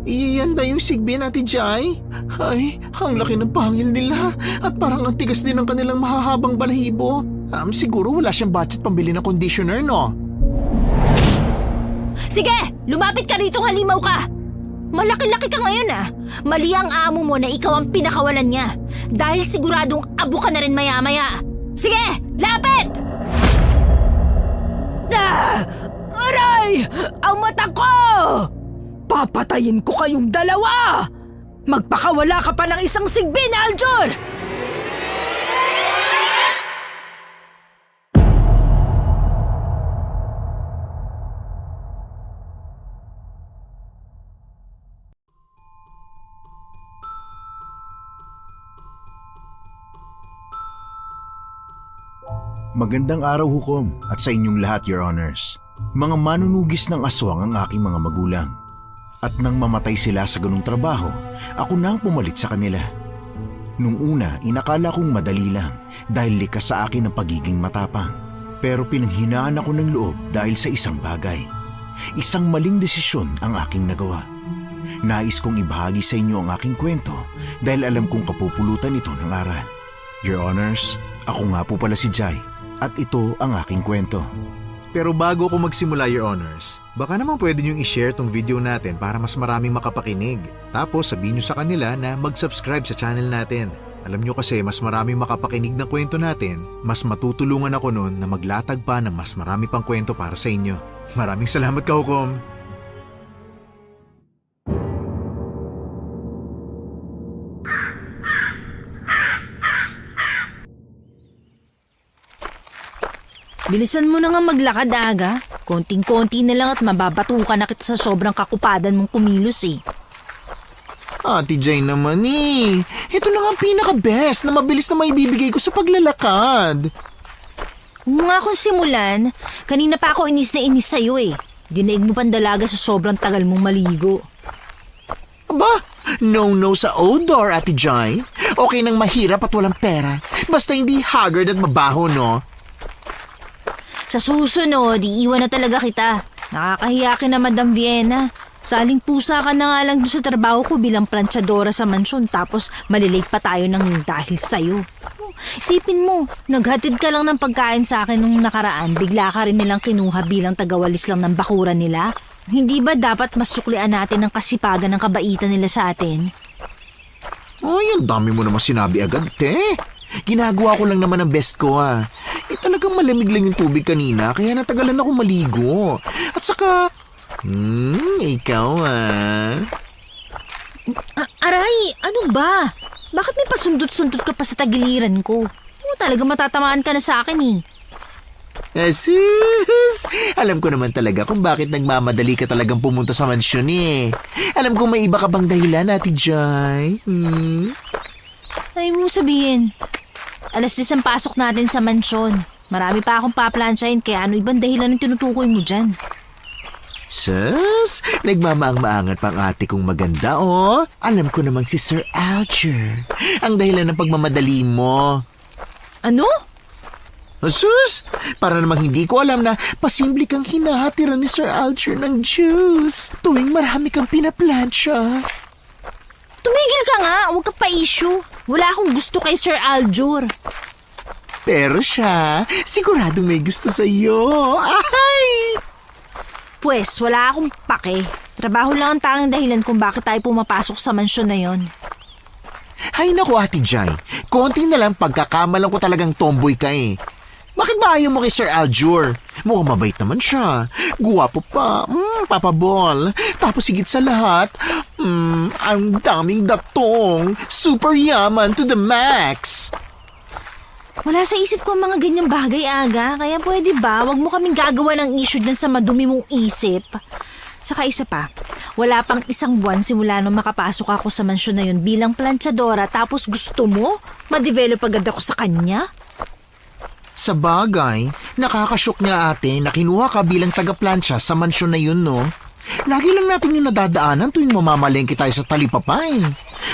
Yan ba yung sigbin, Ate Jai? Ay, ang laki ng pangil nila at parang ang tigas din ng kanilang mahahabang balahibo. Siguro wala siyang budget pambili ng conditioner, no? Sige, lumapit ka rito, halimaw ka! Malaki-laki ka ngayon Mali ang amo mo na ikaw ang pinakawalan niya. Dahil siguradong abo ka na rin maya-maya. Sige, lapit! Aray! Ang mata ko! Papatayin ko kayong dalawa! Magpakawala ka pa ng isang sigbin, Aljur! Magandang araw, Hukom, at sa inyong lahat, Your Honors. Mga manunugis ng aswang ang aking mga magulang. At nang mamatay sila sa ganung trabaho, ako na ang pumalit sa kanila. Nung una, inakala kong madali lang dahil likas sa akin ang pagiging matapang. Pero pinanghinaan ako ng loob dahil sa isang bagay. Isang maling desisyon ang aking nagawa. Nais kong ibahagi sa inyo ang aking kwento dahil alam kong kapupulutan ito ng aral. Your Honors, ako nga po pala si Jai. At ito ang aking kwento. Pero bago ko magsimula, Your Honors, baka naman pwede niyong i-share tong video natin para mas maraming makapakinig. Tapos sabihin niyo sa kanila na mag-subscribe sa channel natin. Alam niyo kasi mas maraming makapakinig na kwento natin, mas matutulungan ako nun na maglatag pa ng mas marami pang kwento para sa inyo. Maraming salamat ka, Hukom. Bilisan mo na nga maglakad, Aga. Konting-konti na lang at mababatukan na kita sa sobrang kakupadan mong kumilos Ate Jai naman Ito na nga ang pinaka-best na mabilis na maibibigay ko sa paglalakad. Kung nga kung simulan, kanina pa ako inis na inis sa'yo Dinaig mo pandalaga sa sobrang tagal mong maligo. Aba, no sa odor, Ate Jai. Okay nang mahirap at walang pera. Basta hindi haggard at mabaho, no? Sa susunod, iiwan na talaga kita. Nakakahiya ka na, Madam Vienna. Saling pusa ka na nga lang doon sa trabaho ko bilang planchadora sa mansyon tapos malilate pa tayo ng dahil sa'yo. Isipin mo, naghatid ka lang ng pagkain sa akin nung nakaraan, bigla ka rin nilang kinuha bilang tagawalis lang ng bakuran nila. Hindi ba dapat masuklian natin ang kasipagan ng kabaitan nila sa atin? Ay, ang dami mo naman sinabi agad, te. Ginagawa ko lang naman ang best ko, talagang malamig lang yung tubig kanina, kaya natagalan ako maligo. At saka, ikaw, Aray, ano ba? Bakit may pasundot-sundot ka pa sa tagiliran ko? Talaga matatamaan ka na sa akin, Asus! Alam ko naman talaga kung bakit nagmamadali ka talagang pumunta sa mansyon, Alam ko may iba ka bang dahilan, Ate Jai? Ay mo sabihin, 10:00 ang pasok natin sa mansyon. Marami pa akong paplansyahin kaya ano ibang dahilan ang tinutukoy mo dyan? Sus, nagmamaang-maangat pang ate kong maganda, Alam ko namang si Sir Alger ang dahilan ng pagmamadali mo. Ano? Sus, para namang hindi ko alam na pasimple kang hinahatiran ni Sir Alger ng juice tuwing marami kang pinaplansya. Tumigil ka nga, huwag ka pa-issue. Wala akong gusto kay Sir Aljur. Pero siya, siguradong may gusto sa'yo. Ay! Pwes, wala akong pake. Trabaho lang ang tanging dahilan kung bakit tayo pumapasok sa mansyon na yon. Hay naku, Ate Jai, konti na lang pagkakamalan ko talagang tomboy ka Bakit ba ayaw mo kay Sir Aljur? Mukhang mabait naman siya. Guwapo pa. Papabol. Tapos higit sa lahat, ang daming datong. Super yaman to the max. Wala sa isip ko ang mga ganyang bagay, Aga. Kaya pwede ba, wag mo kaming gagawa ng issue dyan sa madumi mong isip. Saka isa pa, wala pang 1 buwan simula nung makapasok ako sa mansyon na yun bilang planchadora tapos gusto mo ma-develop agad ako sa kanya? Sa bagay, nakakashock niya ate na kinuha ka bilang taga-plancha sa mansyon na yun, no? Lagi lang natin yung nadadaanan tuwing mamamalengke tayo sa talipapay.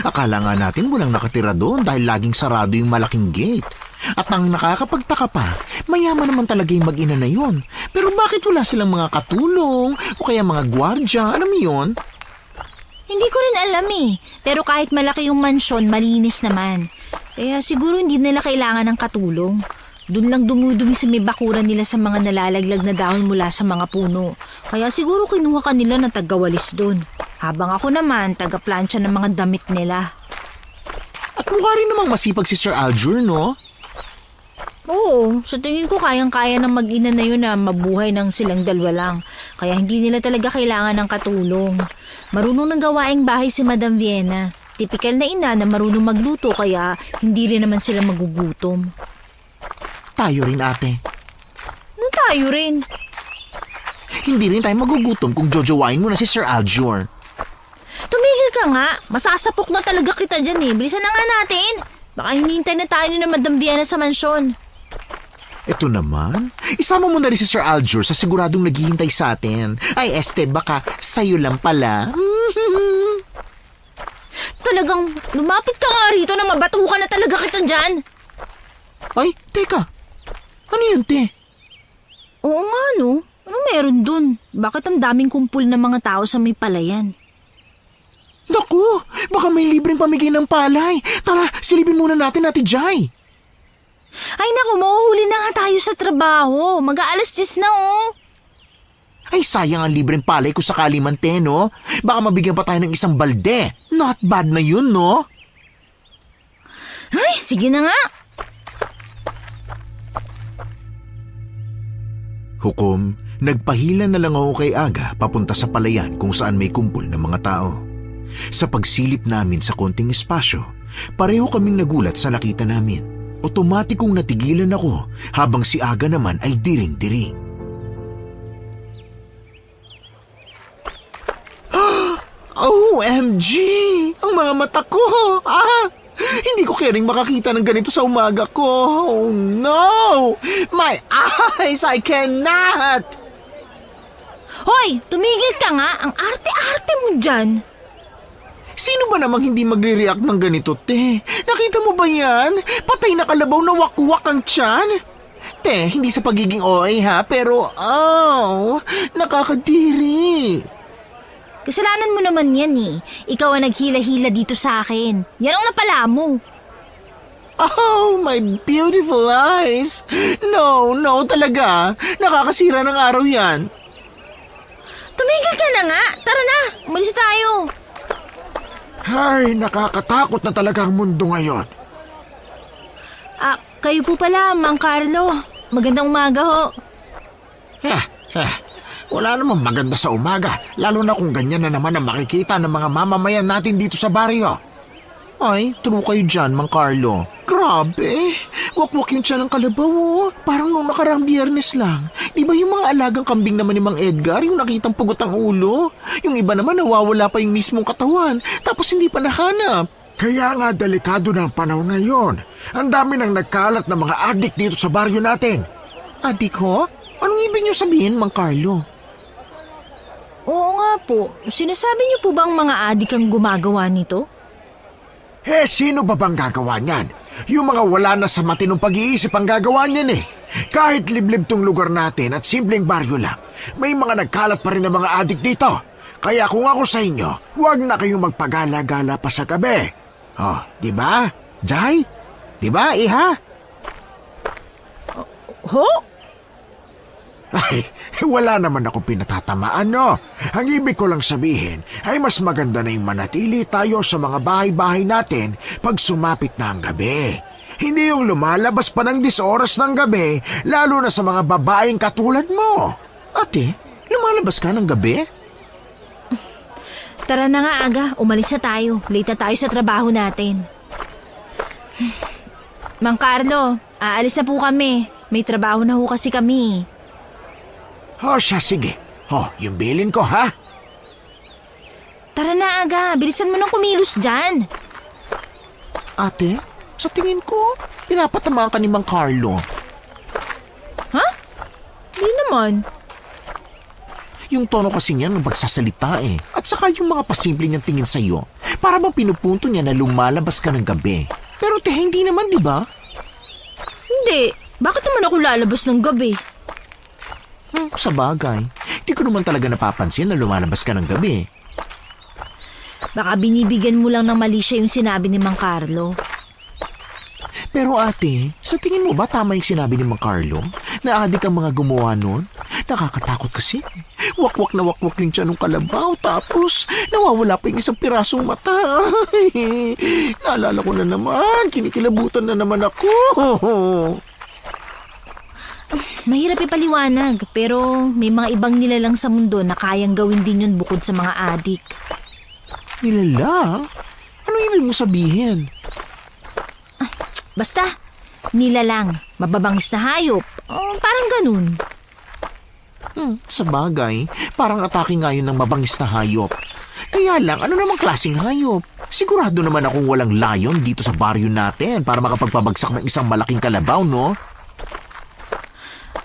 Akala nga natin walang nakatira doon dahil laging sarado yung malaking gate. At ang nakakapagtaka pa, mayaman naman talaga yung mag-ina na yun. Pero bakit wala silang mga katulong o kaya mga gwardya? Alam mo yun? Hindi ko rin alam eh. Pero kahit malaki yung mansyon, malinis naman. Kaya siguro hindi nila kailangan ng katulong. Doon lang dumudumi sa may bakuran nila sa mga nalalaglag na dahon mula sa mga puno. Kaya siguro kinuha ka nila ng tagawalis doon. Habang ako naman, taga-plancha ng mga damit nila. At mukha rin namang masipag si Sir Aljur, no? Oo, sa tingin ko kayang-kaya ng mag-ina na yun na mabuhay ng silang dalawa lang. Kaya hindi nila talaga kailangan ng katulong. Marunong ng gawaing bahay si Madam Vienna. Tipikal na ina na marunong magluto kaya hindi rin naman sila magugutom. Tayo rin, ate. Ano tayo rin? Hindi rin tayo magugutom kung jojowain mo na si Sir Aljur. Tumigil ka nga. Masasapok na talaga kita dyan eh. Bilisan na nga natin. Baka hinihintay na tayo ni Madam Vienna sa mansyon. Ito naman, isama mo na rin si Sir Aljur sa siguradong naghihintay sa atin. Ay, Este, baka sa'yo lang pala. Talagang lumapit ka nga rito na mabatukan na talaga kita dyan. Ay, teka. Ano yun, te? Oo nga no. Ano meron dun? Bakit ang daming kumpul ng mga tao sa may palayan? Naku, baka may libreng pamigay ng palay. Tara, silipin muna natin, Ate Jai. Ay naku, mauhuli na nga tayo sa trabaho. Mag-aalas 10 na oh. Ay, sayang ang libreng palay kung sakali man, te, no? Baka mabigyan pa tayo ng isang balde. Not bad na yun, no? Ay, sige na nga. Hukom, nagpahila na lang ako kay Aga papunta sa palayan kung saan may kumpul ng mga tao. Sa pagsilip namin sa konting espasyo, pareho kaming nagulat sa nakita namin. Otomatikong natigilan ako habang si Aga naman ay diring-diri. OMG! Ang mga mata ko! Hindi ko kaya rin makakita ng ganito sa umaga ko. Oh no! My eyes! I cannot! Hoy, tumigil ka nga. Ang arte-arte mo dyan. Sino ba namang hindi magre-react ng ganito, te? Nakita mo ba yan? Patay na kalabaw na wakwak ang tiyan. Te, hindi sa pagiging OA ha, pero nakakadiri. Kasalanan mo naman yan eh. Ikaw ang naghila-hila dito sa akin. Yan ang napala mo. Oh, my beautiful eyes. No talaga. Nakakasira ng araw yan. Tumigil ka na nga. Tara na, umalis tayo. Ay, nakakatakot na talaga ang mundo ngayon. Kayo po pala, Mang Carlo. Magandang umaga ho. Wala namang maganda sa umaga, lalo na kung ganyan na naman ang makikita ng mga mamamayan natin dito sa baryo. Ay, true kayo dyan, Mang Carlo. Grabe, wakwak yung tiyan ng kalabaw, oh. Parang nung nakaraang Biyernes lang. Di ba yung mga alagang kambing naman ni Mang Edgar, yung nakitang pugot ang ulo? Yung iba naman nawawala pa yung mismong katawan, tapos hindi pa nahanap. Kaya nga delikado na ang panahon na yon. Ang dami nang nagkalat ng mga adik dito sa baryo natin. Adik ho? Anong ibig niyo sabihin, Mang Carlo? Oo nga po. Sinasabi niyo po bang mga adik ang gumagawa nito? Sino ba bang gagawa niyan? Yung mga wala na sa matinong pag-iisip ang gagawa niyan eh. Kahit liblib tong lugar natin at simpleng baryo lang, may mga nagkalat pa rin ng mga adik dito. Kaya kung ako sa inyo, huwag na kayong magpagala-gala pa sa gabi. Oh, di ba? Jai? Di ba, iha? Ho? Ay, wala naman ako pinatatamaan, no? Ang ibig ko lang sabihin ay mas maganda na yung manatili tayo sa mga bahay-bahay natin pag sumapit na ang gabi. Hindi yung lumalabas pa ng 10 oras ng gabi, lalo na sa mga babaeng katulad mo. Ate, lumalabas ka ng gabi? Tara na nga, Aga. Umalis na tayo. Late na tayo sa trabaho natin. Mang Carlo, aalis na po kami. May trabaho na ho kasi kami. Siya, sige. Yung bilin ko, ha? Tara na, Aga. Bilisan mo nang kumilos dyan. Ate, sa tingin ko, pinapatamaan ka ni Mang Carlo. Ha? Hindi naman. Yung tono kasi niya nung pagsasalita eh. At saka yung mga pasimple niyang tingin sa'yo. Para bang pinupunto niya na lumalabas ka ng gabi. Pero te, hindi naman, di ba? Hindi. Bakit naman ako lalabas ng gabi? Sa bagay, di ko naman talaga napapansin na lumalabas ka ng gabi. Baka binibigyan mo lang ng mali siya yung sinabi ni Mang Carlo. Pero ate, sa tingin mo ba tama yung sinabi ni Mang Carlo? Na adik ang mga gumawa nun? Nakakatakot kasi. Wakwak na wakwak yung tiyan ng kalabaw, tapos nawawala pa yung isang pirasong mata. Naalala ko na naman, kinikilabutan na naman ako. Mahirap ipaliwanag, pero may mga ibang nilalang sa mundo na kayang gawin din yun bukod sa mga adik. Nilalang? Ano ibig mo sabihin? Basta, nilalang, mababangis na hayop. Parang ganun. Sa bagay, parang atake nga yun ng mabangis na hayop. Kaya lang, ano namang klaseng hayop? Sigurado naman akong walang layon dito sa baryo natin para makapagpabagsak ng isang malaking kalabaw, no?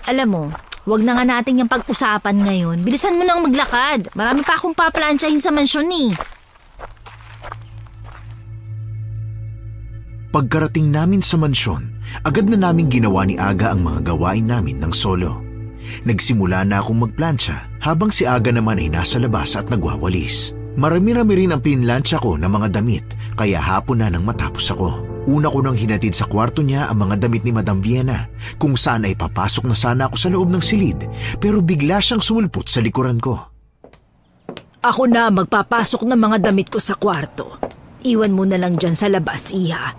Alam mo, wag na nga natin yung pag-usapan ngayon. Bilisan mo nang maglakad. Marami pa akong paplansyahin sa mansyon eh. Pagkarating namin sa mansyon, agad na naming ginawa ni Aga ang mga gawain namin ng solo. Nagsimula na akong magplansya habang si Aga naman ay nasa labas at nagwawalis. Marami-rami rin ang pinlansya ko ng mga damit kaya hapon na nang matapos ako. Una ko nang hinatid sa kwarto niya ang mga damit ni Madam Viena kung saan ay papasok na sana ako sa loob ng silid pero bigla siyang sumulpot sa likuran ko. Ako na magpapasok ng mga damit ko sa kwarto. Iwan mo na lang dyan sa labas, Iha.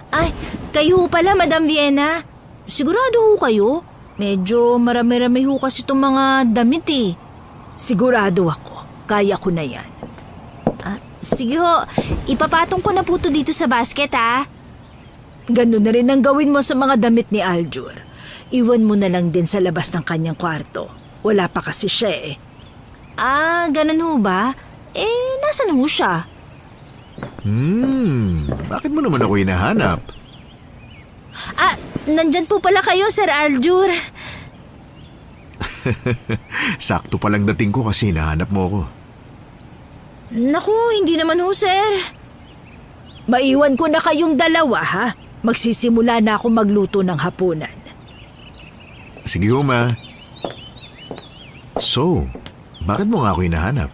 Ay, kayo pala, Madam Viena. Sigurado ho kayo? Medyo marami-rami ho kasi itong mga damit eh. Sigurado ako. Kaya ko na yan. Sige ho, ipapatong ko na po to dito sa basket ha. Ganun na rin ang gawin mo sa mga damit ni Aljur. Iwan mo na lang din sa labas ng kanyang kwarto. Wala pa kasi siya eh. Ganun ho ba? Nasaan ho siya? Bakit mo naman ako hinahanap? Nandyan po pala kayo, Sir Aljur. Sakto palang dating ko kasi hinahanap mo ako. Naku, hindi naman ho, sir. Maiwan ko na kayong dalawa, ha? Magsisimula na ako magluto ng hapunan. Sige, Ma. So, bakit mo nga ako hinahanap?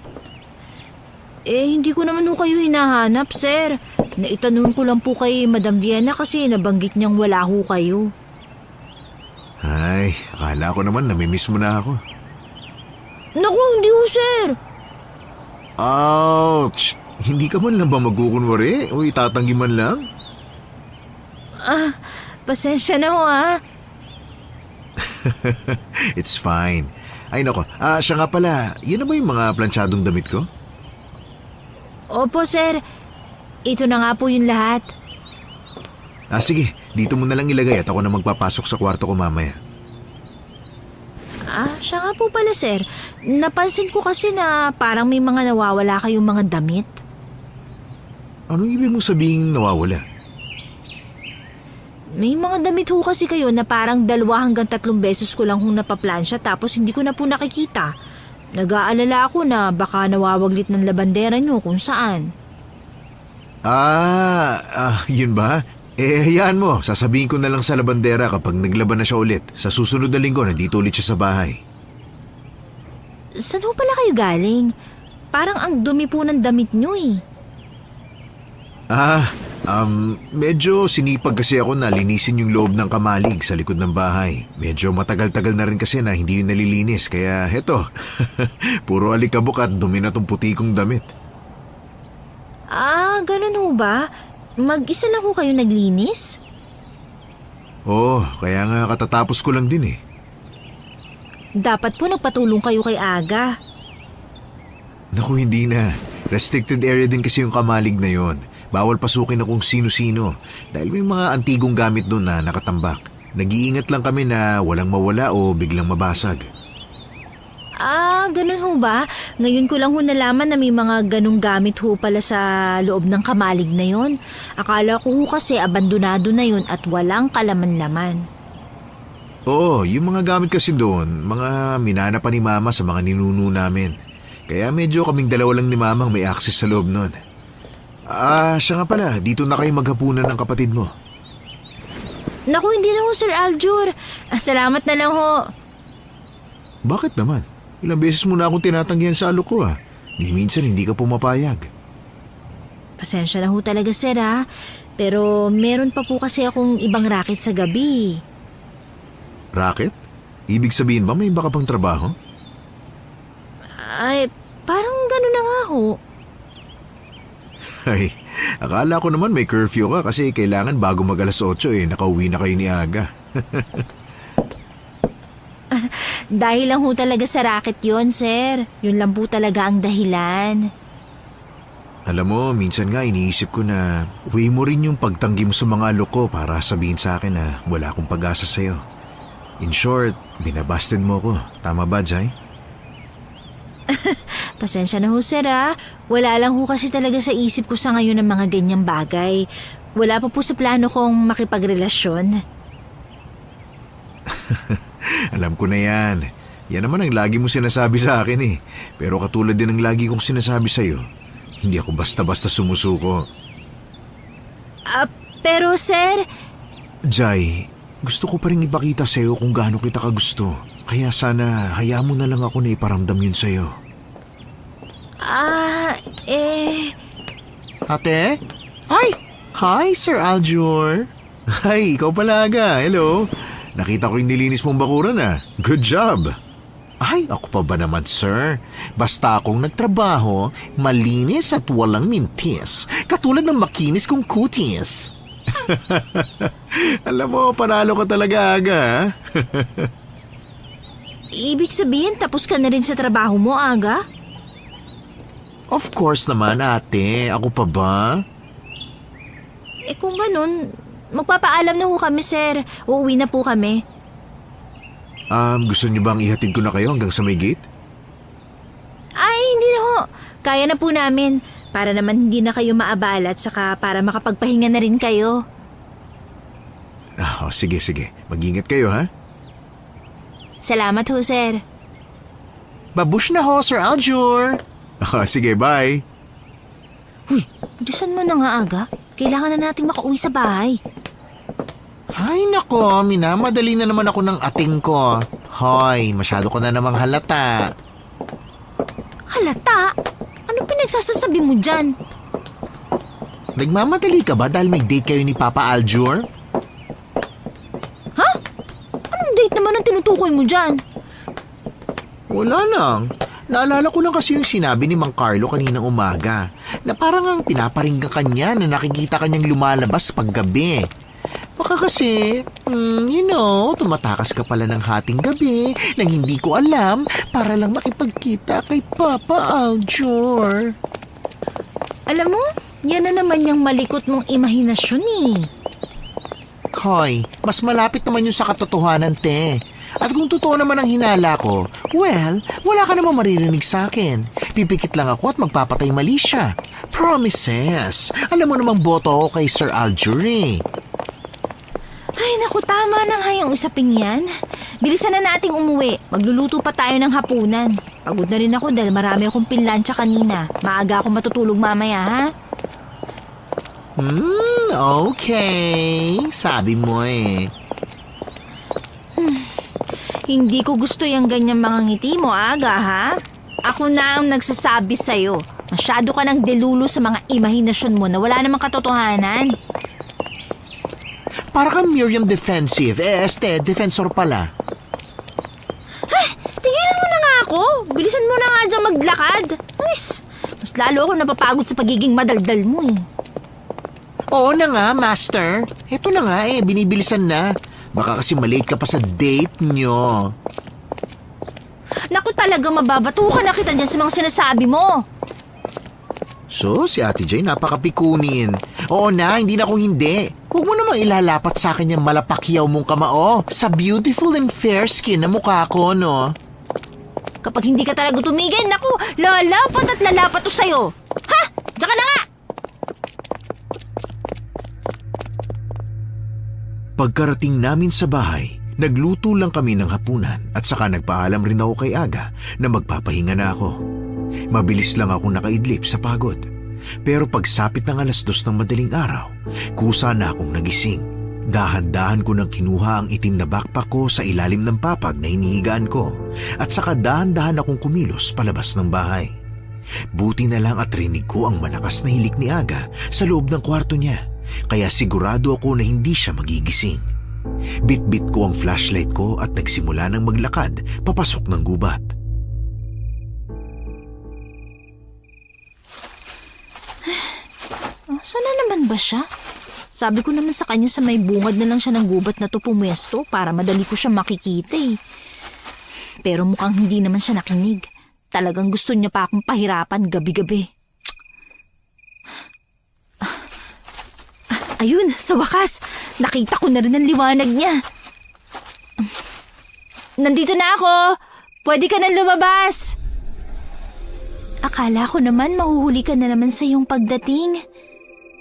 Hindi ko naman ho kayo hinahanap, sir. Naitanong ko lang po kay Madam Viena kasi nabanggit niyang wala ho kayo. Ay, akala ko naman namimiss mo na ako. Naku, hindi ho, sir. Ouch! Hindi ka man lang ba magkukunwari o itatanggi man lang? Pasensya na ho, ha? It's fine. Ay nako, siya nga pala, yun na ba yung mga planchadong damit ko? Opo, sir. Ito na nga po yung lahat. Sige, dito mo na lang ilagay at ako na magpapasok sa kwarto ko mamaya. Siya nga po pala, sir. Napansin ko kasi na parang may mga nawawala kayong mga damit. Anong ibig mong sabihin nawawala? May mga damit ho kasi kayo na parang 2 hanggang 3 beses ko lang hong napaplansya tapos hindi ko na po nakikita. Nag-aalala ako na baka nawawaglit ng labandera nyo kung saan. Yun ba? Hayaan mo, sasabihin ko na lang sa labandera kapag naglaban na siya ulit. Sa susunod na linggo, nandito ulit siya sa bahay. Saan ho pala kayo galing? Parang ang dumi po ng damit nyo eh. Medyo sinipag kasi ako na linisin yung loob ng kamalig sa likod ng bahay. Medyo matagal-tagal na rin kasi na hindi yun nalilinis, kaya heto, puro alikabok at dumi na tong puti kong damit. Ganun ho ba? Mag-isa lang ho kayo naglinis? Kaya nga katatapos ko lang din eh. Dapat po nagpatulong kayo kay Aga. Naku, hindi na. Restricted area din kasi yung kamalig na yon. Bawal pasukin na kung sino-sino dahil may mga antigong gamit doon na nakatambak. Nag-iingat lang kami na walang mawala o biglang mabasag. Ganun ho ba? Ngayon ko lang ho nalaman na may mga ganung gamit ho pala sa loob ng kamalig na yon. Akala ko ho kasi abandonado na yon at walang kalaman-laman. Yung mga gamit kasi doon, mga minana pa ni Mama sa mga ninuno namin. Kaya medyo kaming dalawa lang ni Mama ang may access sa loob nun. Siya nga pala, dito na kayo maghapunan ng kapatid mo. Naku, hindi na ho, Sir Aljur. Salamat na lang ho. Bakit naman? Ilang beses mo na akong tinatanggihan sa alok ko Di minsan hindi ka pumapayag. Pasensya na ho talaga, Sir ha. Pero meron pa po kasi akong ibang racket sa gabi. Racket? Ibig sabihin ba may iba ka pang trabaho? Ay, parang gano'n na nga ho. Ay, akala ko naman may curfew ka kasi kailangan bago mag alas 8 nakauwi na kayo ni Aga. Dahil lang ho talaga sa racket yon, Sir. Yun lang po talaga ang dahilan. Alam mo, minsan nga iniisip ko na uwi mo rin yung pagtanggi mo sa mga alok ko para sabihin sa akin na wala akong pag-asa sa'yo. In short, binabasted mo ko. Tama ba, Jai? Pasensya na ho, Sir ha. Wala lang ho kasi talaga sa isip ko sa ngayon ng mga ganyang bagay. Wala pa po sa plano kong makipagrelasyon. Alam ko na yan. Yan naman ang lagi mo sinasabi sa akin Pero katulad din ng lagi kong sinasabi sa'yo, hindi ako basta-basta sumusuko. Pero Sir, Jai, gusto ko pa rin ipakita sa'yo kung gaano kita kagusto. Kaya sana hayaan mo na lang ako na iparamdam yun sa'yo. Ate? Ay! Hi, Sir Aljur. Hi, ikaw pala Aga. Hello. Nakita ko yung nilinis mong bakuran Good job. Ay, ako pa ba naman, sir? Basta akong nagtrabaho, malinis at walang mintis. Katulad ng makinis kong kutis. Alam mo, panalo ka talaga, Aga. ibig sabihin tapos ka na rin sa trabaho mo, Aga? Of course naman, ate. Ako pa ba? Kung ganun, magpapaalam na ho kami, Sir. Uuwi na po kami. Gusto niyo bang ihatid ko na kayo hanggang sa may gate? Ay, hindi na ho. Kaya na po namin. Para naman hindi na kayo maabala at saka para makapagpahinga na rin kayo. Sige. Mag-ingat kayo, ha? Salamat ho, Sir. Babush na ho, Sir Aljur. Sige, bye. Huy, bilisan mo na nga, Aga. Kailangan na nating makauwi sa bahay. Ay, nako. Minamadali na naman ako ng ating ko. Hoy, masyado ko na namang halata. Halata? Ano pinagsasasabi mo dyan? Nagmamadali ka ba dahil may date kayo ni Papa Aljur? Ha? Anong date naman ang tinutukoy mo dyan? Wala lang. Naalala ko lang kasi yung sinabi ni Mang Carlo kaninang umaga na parang ang pinaparinggan kanya na nakikita kanyang lumalabas paggabi. Baka kasi, tumatakas ka pala ng hating gabi nang hindi ko alam para lang makipagkita kay Papa Aljur. Alam mo, yan na naman yung malikot mong imahinasyon Hoy, mas malapit naman yun sa katotohanan, te. At kung totoo naman ang hinala ko, well, wala ka namang maririnig sa akin. Pipikit lang ako at magpapatay mali siya. Promises. Alam mo namang boto ako kay Sir Aljur Ay, naku, tama na nga yung usaping yan. Bilisan na nating umuwi. Magluluto pa tayo ng hapunan. Pagod na rin ako dahil marami akong pinlansya kanina. Maaga ako matutulog mamaya, ha? Okay. Sabi mo Hindi ko gusto yung ganyang mga ngiti mo, Aga, ha? Ako na ang nagsasabi sa'yo. Masyado ka ng delulo sa mga imahinasyon mo na wala namang katotohanan. Para kang Miriam defensive. Defensor pala. Tigilan mo na nga ako. Bilisan mo na nga dyan maglakad. Mas lalo ako napapagod sa pagiging madaldal mo Oo na nga, Master. Eto na nga binibilisan na. Baka kasi malate ka pa sa date nyo. Naku talaga, mababatukan na kita dyan sa mga sinasabi mo. So, si Ate Jay napakapikunin. Oo na, hindi na ako hindi. Huwag mo namang ilalapat sa akin yung malapakyaw mong kamao sa beautiful and fair skin na mukha ko, no? Kapag hindi ka talaga tumigil, naku, lalapat at lalapat to sa'yo. Ha? Diyan ka na nga! Pagkarating namin sa bahay, nagluto lang kami ng hapunan at saka nagpaalam rin ako kay Aga na magpapahinga na ako. Mabilis lang ako nakaidlip sa pagod. Pero pagsapit ng 2:00 ng madaling araw, kusa na akong nagising. Dahan-dahan ko nang kinuha ang itim na backpack ko sa ilalim ng papag na hinihigaan ko at saka dahan-dahan akong kumilos palabas ng bahay. Buti na lang at rinig ko ang malakas na hilik ni Aga sa loob ng kwarto niya, kaya sigurado ako na hindi siya magigising. Bit-bit ko ang flashlight ko at nagsimula ng maglakad papasok ng gubat. Saan na naman ba siya? Sabi ko naman sa kanya sa may bungad na lang siya ng gubat na to pumwesto para madali ko siya makikita eh. Pero mukhang hindi naman siya nakinig. Talagang gusto niya pa akong pahirapan gabi-gabi. Ayun, sa wakas, nakita ko na rin ang liwanag niya. Nandito na ako! Pwede ka nang lumabas! Akala ko naman mahuhuli ka na naman sa iyong pagdating.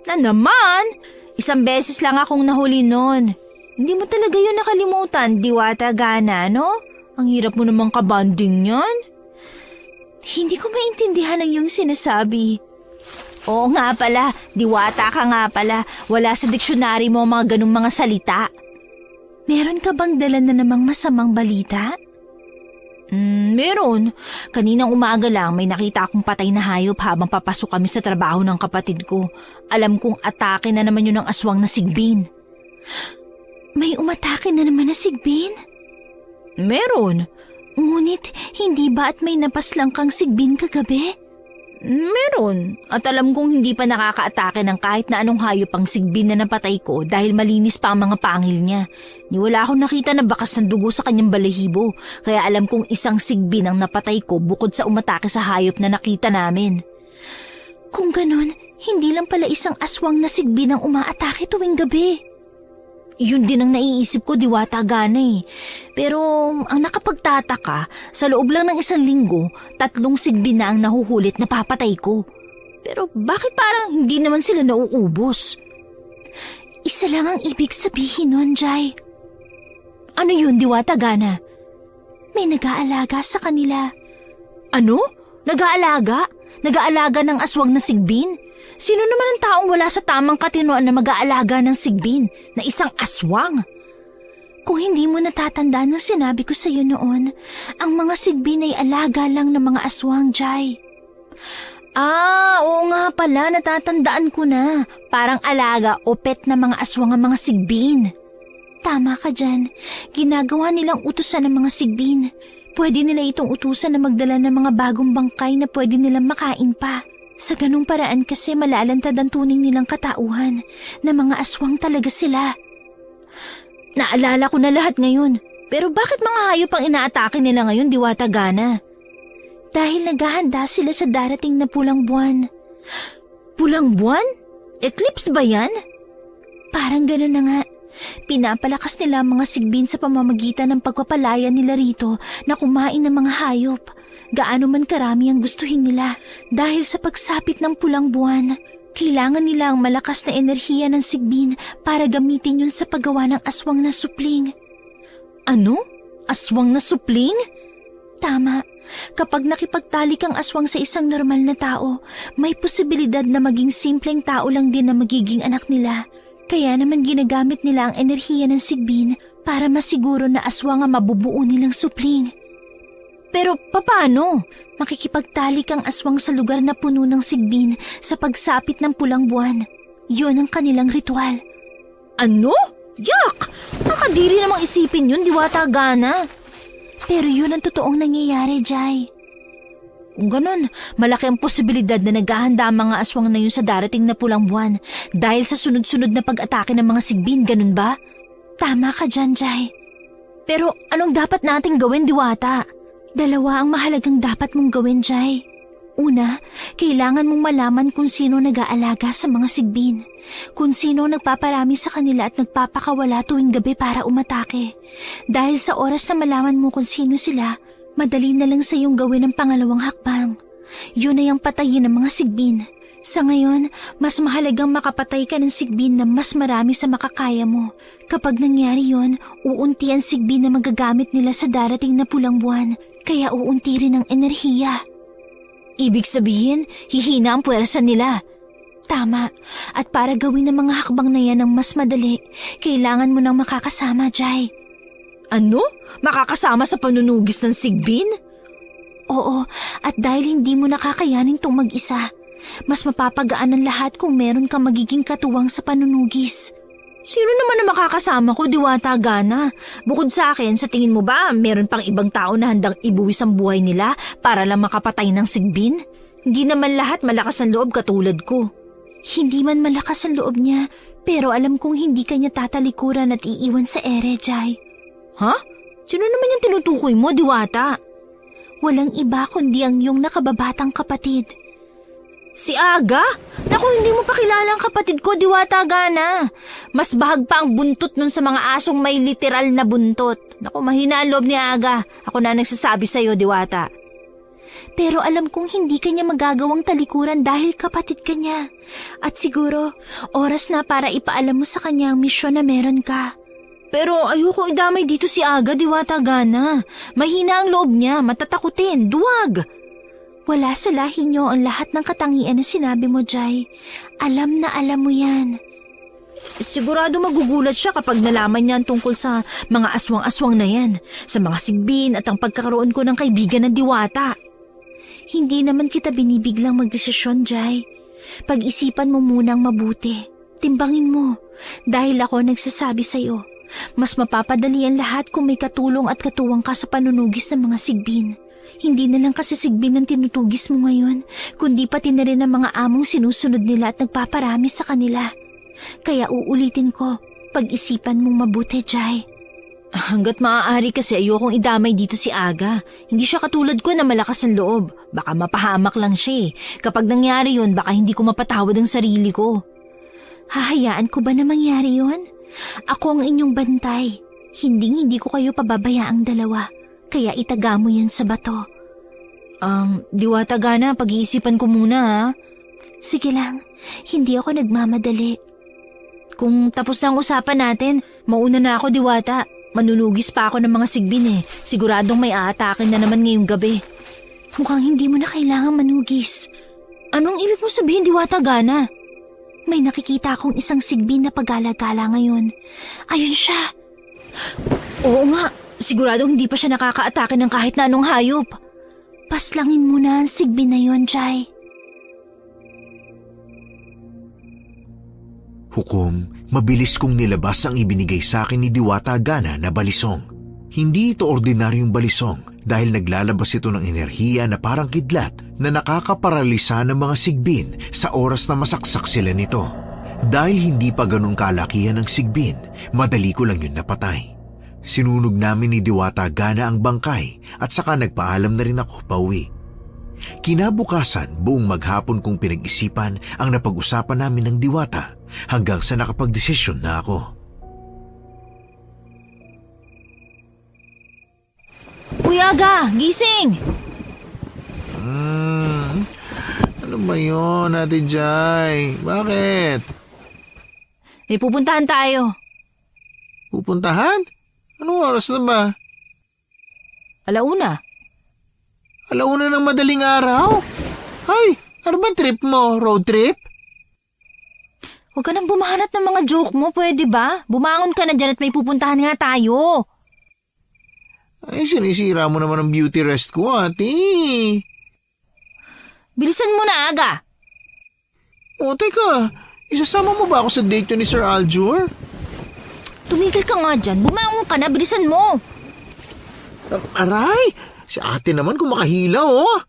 Na naman? Isang beses lang akong nahuli noon. Hindi mo talaga yun nakalimutan, Diwata Gana, no? Ang hirap mo namang kabanding yan. Hindi ko maintindihan ang iyong sinasabi. Oo nga pala, Diwata ka nga pala. Wala sa diksyonary mo ang mga ganung mga salita. Meron ka bang dala na namang masamang balita? Meron. Kaninang umaga lang may nakita akong patay na hayop habang papasok kami sa trabaho ng kapatid ko. Alam kong atake na naman yun ng aswang na sigbin. May umatake na naman na sigbin? Meron. Ngunit hindi ba at may napaslang kang sigbin kagabi? Meron. At alam kong hindi pa nakakaatake ng kahit na anong hayop ang sigbin na napatay ko dahil malinis pa ang mga pangil niya. Ni wala akong nakita na bakas ng dugo sa kanyang balahibo, kaya alam kong isang sigbin ang napatay ko bukod sa umatake sa hayop na nakita namin. Kung ganon, hindi lang pala isang aswang na sigbin ang umaatake tuwing gabi. Yun din ang naiisip ko, Diwata Gana eh. Pero ang nakapagtataka, sa loob lang ng 1 linggo, 3 sigbin na ang nahuhulit na papatay ko. Pero bakit parang hindi naman sila nauubos? Isa lang ang ibig sabihin nun, Jai. Ano yun, Diwata Gana? May nag-aalaga sa kanila. Ano? Nag-aalaga? Nag-aalaga ng aswang na sigbin? Sino naman ang taong wala sa tamang katinoan na mag-aalaga ng sigbin na isang aswang? Kung hindi mo natatandaan ang sinabi ko sa iyo noon, ang mga sigbin ay alaga lang ng mga aswang, Jai. Oo nga pala, natatandaan ko na. Parang alaga o pet na mga aswang ang mga sigbin. Tama ka dyan. Ginagawa nilang utusan ng mga sigbin. Pwede nila itong utusan na magdala ng mga bagong bangkay na pwede nilang makain pa. Sa ganung paraan kasi malalantad ang tuning nilang katauhan na mga aswang talaga sila. Naalala ko na lahat ngayon. Pero bakit mga hayop ang inaatake nila ngayon, Diwata Gana? Dahil naghahanda sila sa darating na pulang buwan. Pulang buwan? Eclipse ba yan? Parang gano'n na nga. Pinapalakas nila ang mga sigbin sa pamamagitan ng pagpapalaya nila rito na kumain ng mga hayop. Gaano man karami ang gustuhin nila dahil sa pagsapit ng pulang buwan. Kailangan nila ang malakas na enerhiya ng sigbin para gamitin yun sa paggawa ng aswang na supling. Ano? Aswang na supling? Tama. Kapag nakipagtalik ang aswang sa isang normal na tao, may posibilidad na maging simpleng tao lang din na magiging anak nila. Kaya naman ginagamit nila ang enerhiya ng sigbin para masiguro na aswang ang mabubuo nilang supling. Pero paano? Makikipagtalik ang aswang sa lugar na puno ng sigbin sa pagsapit ng pulang buwan. Yun ang kanilang ritual. Ano? Yak! Nakadiri namang isipin yun, Diwata Gana. Pero yun ang totoong nangyayari, Jai. Kung ganon, malaki ang posibilidad na naghahanda ang mga aswang na yun sa darating na pulang buwan dahil sa sunod-sunod na pag-atake ng mga sigbin, ganun ba? Tama ka dyan, Jai. Pero anong dapat nating gawin, Diwata? 2 ang mahalagang dapat mong gawin, Jai. Una, kailangan mong malaman kung sino nag-aalaga sa mga sigbin. Kung sino nagpaparami sa kanila at nagpapakawala tuwing gabi para umatake. Dahil sa oras na malaman mo kung sino sila, madali na lang sa iyong gawin ang pangalawang hakbang. Yun ay ang patayin ng mga sigbin. Sa ngayon, mas mahalagang makapatay ka ng sigbin na mas marami sa makakaya mo. Kapag nangyari yon, uunti ang sigbin na magagamit nila sa darating na pulang buwan. Kaya uunti rin ang enerhiya. Ibig sabihin, hihina ang puwersa nila. Tama. At para gawin ang mga hakbang na yan ng mas madali, kailangan mo nang makakasama, Jai. Ano? Makakasama sa panunugis ng sigbin? Oo, at dahil hindi mo nakakayanin tong mag-isa, mas mapapagaan ang lahat kung meron kang magiging katuwang sa panunugis. Sino naman na makakasama ko, Diwata Gana? Bukod sa akin, sa tingin mo ba meron pang ibang tao na handang ibuwis ang buhay nila para lang makapatay ng sigbin? Hindi naman lahat malakas ang loob katulad ko. Hindi man malakas ang loob niya, pero alam kong hindi kanya tatalikuran at iiwan sa ere, Jai. Ha? Sino naman yung tinutukoy mo, Diwata? Walang iba kundi ang iyong nakababatang kapatid. Si Aga? Naku, hindi mo pa kilala ang kapatid ko, Diwata Gana. Mas bahag pa ang buntot nun sa mga asong may literal na buntot. Naku, mahina ang loob ni Aga. Ako na nagsasabi sa'yo, Diwata. Pero alam kong hindi kanya magagawang talikuran dahil kapatid ka niya. At siguro, oras na para ipaalam mo sa kanya ang misyon na meron ka. Pero ayoko idamay dito si Aga, Diwata Gana. Mahina ang loob niya, matatakutin, duwag. Wala sa lahi niyo ang lahat ng katangian na sinabi mo, Jai. Alam na alam mo yan. Sigurado magugulat siya kapag nalaman niya tungkol sa mga aswang-aswang na yan, sa mga sigbin at ang pagkakaroon ko ng kaibigan na Diwata. Hindi naman kita binibiglang magdesisyon, Jai. Pag-isipan mo munang mabuti. Timbangin mo. Dahil ako nagsasabi sa'yo, mas mapapadali ang lahat kung may katulong at katuwang ka sa panunugis ng mga sigbin. Hindi na lang kasi sigbin ang tinutugis mo ngayon, kundi pati na rin ang mga among sinusunod nila at nagpaparami sa kanila. Kaya uulitin ko, pag-isipan mong mabuti, Jai. Hanggat maaari kasi ayokong idamay dito si Aga. Hindi siya katulad ko na malakas ang loob. Baka mapahamak lang siya. Kapag nangyari yun, baka hindi ko mapatawad ang sarili ko. Hahayaan ko ba na mangyari yun? Ako ang inyong bantay. Hindi ko kayo pababayaang dalawa. Kaya itaga mo yan sa bato. Diwata Gana, pag-iisipan ko muna ha. Sige lang, hindi ako nagmamadali. Kung tapos na ang usapan natin, mauna na ako, Diwata. Manunugis pa ako ng mga sigbin eh. Siguradong may aatakin na naman ngayong gabi. Mukhang hindi mo na kailangan manugis. Anong ibig mo sabihin, Diwata Gana? May nakikita akong isang sigbin na pagala-gala ngayon. Ayun siya. Oo nga, siguradong hindi pa siya nakakaatake ng kahit na anong hayop. Paslangin mo na ang sigbin na yon, Jai. Hukom, mabilis kong nilabas ang ibinigay sa akin ni Diwata Gana na balisong. Hindi ito ordinaryong balisong dahil naglalabas ito ng enerhiya na parang kidlat na nakakaparalisa ng mga sigbin sa oras na masaksak sila nito. Dahil hindi pa ganun kalakihan ng sigbin, madali ko lang yun napatay. Sinunog namin ni Diwata Gana ang bangkay at saka nagpaalam na rin ako pauwi. Kinabukasan, buong maghapon kong pinag-isipan ang napag-usapan namin ng Diwata hanggang sa nakapagdesisyon na ako. Uy, Aga, gising! Ano ba yun, Ate Jai? Bakit? May pupuntahan tayo. Pupuntahan? Anong oras na ba? Alauna. Alauna ng madaling araw? Ay, ano ba trip mo? Road trip? Huwag ka nang bumahanat ng mga joke mo, pwede ba? Bumangon ka na dyan at may pupuntahan nga tayo. Ay, sinisira mo naman ang beauty rest ko, ate. Bilisan mo na, Aga. O, teka. Isasama mo ba ako sa date ni Sir Aljur? Tumigil ka nga dyan. Bumangon ka na, bilisan mo. Aray! Si ate naman kumakahila, oh.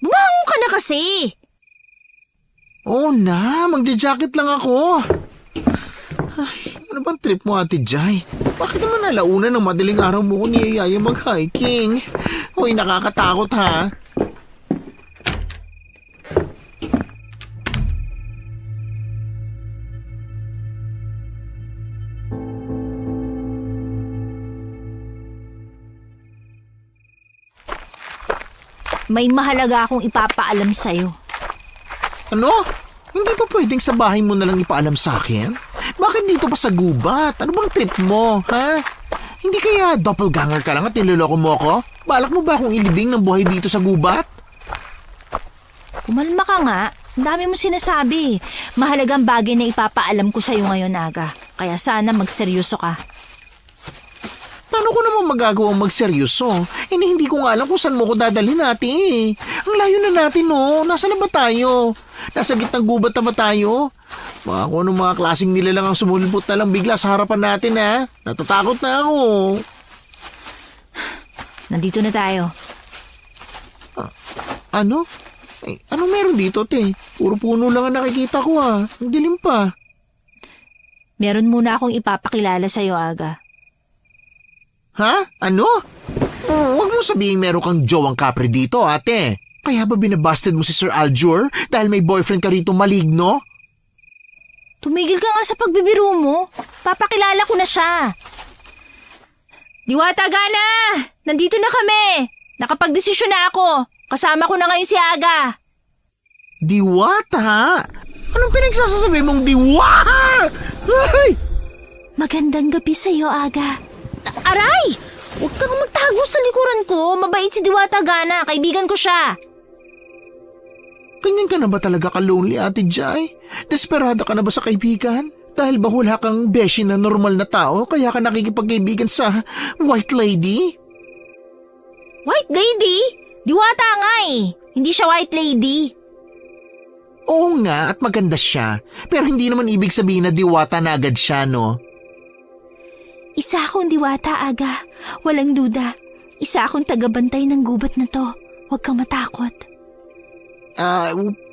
Bumangon ka na kasi. Oo na, magja-jacket lang ako. Ay, ano bang trip mo, Ate Jai? Bakit naman alauna ng madaling araw mo ko niyayaya mag-hiking? Hoy, nakakatakot ha. May mahalaga akong ipapaalam sa'yo. Ano? Hindi pa pwedeng sa bahay mo na lang ipaalam sa akin? Bakit dito pa sa gubat? Ano bang trip mo, ha? Hindi kaya doppelganger ka lang at niloloko mo ako? Balak mo ba akong ilibing ng buhay dito sa gubat? Kumalma ka nga. Ang dami mo sinasabi. Mahalagang bagay na ipapaalam ko sa'yo ngayon, Aga. Kaya sana magseryoso ka. Paano ko naman magagawang magseryoso? Hindi ko nga alam kung saan mo ko dadalhin natin eh. Ang layo na natin no. Nasaan na ba tayo? Nasa gitnang gubat na ba tayo? Mga kung anong mga klaseng nila lang ang sumulpot na lang bigla sa harapan natin ha. Natatakot na ako. Nandito na tayo. Ano? Anong meron dito, te? Puro puno lang ang nakikita ko ha. Ang dilim pa. Meron muna akong ipapakilala sa'yo, Aga. Ha? Ano? Huwag mo sabihin meron kang jowang kapre dito, ate. Kaya ba binabasted mo si Sir Aljur dahil may boyfriend ka rito maligno? Tumigil ka nga sa pagbibiro mo. Papakilala ko na siya. Diwata Gana! Nandito na kami! Nakapagdesisyon na ako. Kasama ko na ngayon si Aga. Diwata? Anong pinagsasasabi mong diwata? Ay! Magandang gabi sa'yo, Aga. Aray! Huwag kang magtago sa likuran ko. Mabait si Diwata Gana. Kaibigan ko siya. Ganyan ka na ba talaga ka-lonely, Ate Jai? Desperada ka na ba sa kaibigan? Dahil ba wala kang beshi na normal na tao kaya ka nakikipagkaibigan sa white lady? White lady? Diwata nga eh. Hindi siya white lady. Oo nga, at maganda siya. Pero hindi naman ibig sabihin na diwata na agad siya, no? Isa akong diwata, Aga. Walang duda. Isa akong tagabantay ng gubat na to. Huwag kang matakot.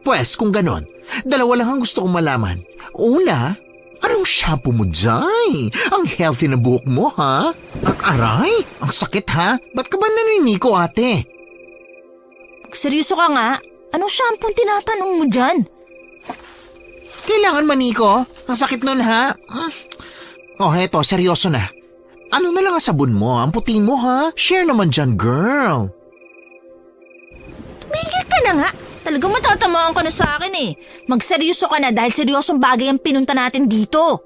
Pwes, kung ganon, dalawa lang ang gusto kong malaman. Una, anong shampoo mo, Jai? Ang healthy na buhok mo, ha? At aray, ang sakit, ha? Ba't ka ba naniniko, ate? Seryoso ka nga? Anong shampoo tinatanong mo dyan? Kailangan maniko? Ang sakit nun, ha? Oh, heto, seryoso na. Ano na lang ang sabon mo? Ang puti mo, ha? Share naman dyan, girl. Tumigil ka na nga. Talagang matatamaan ka na sa akin eh. Magseryoso ka na dahil seryosong bagay ang pinunta natin dito.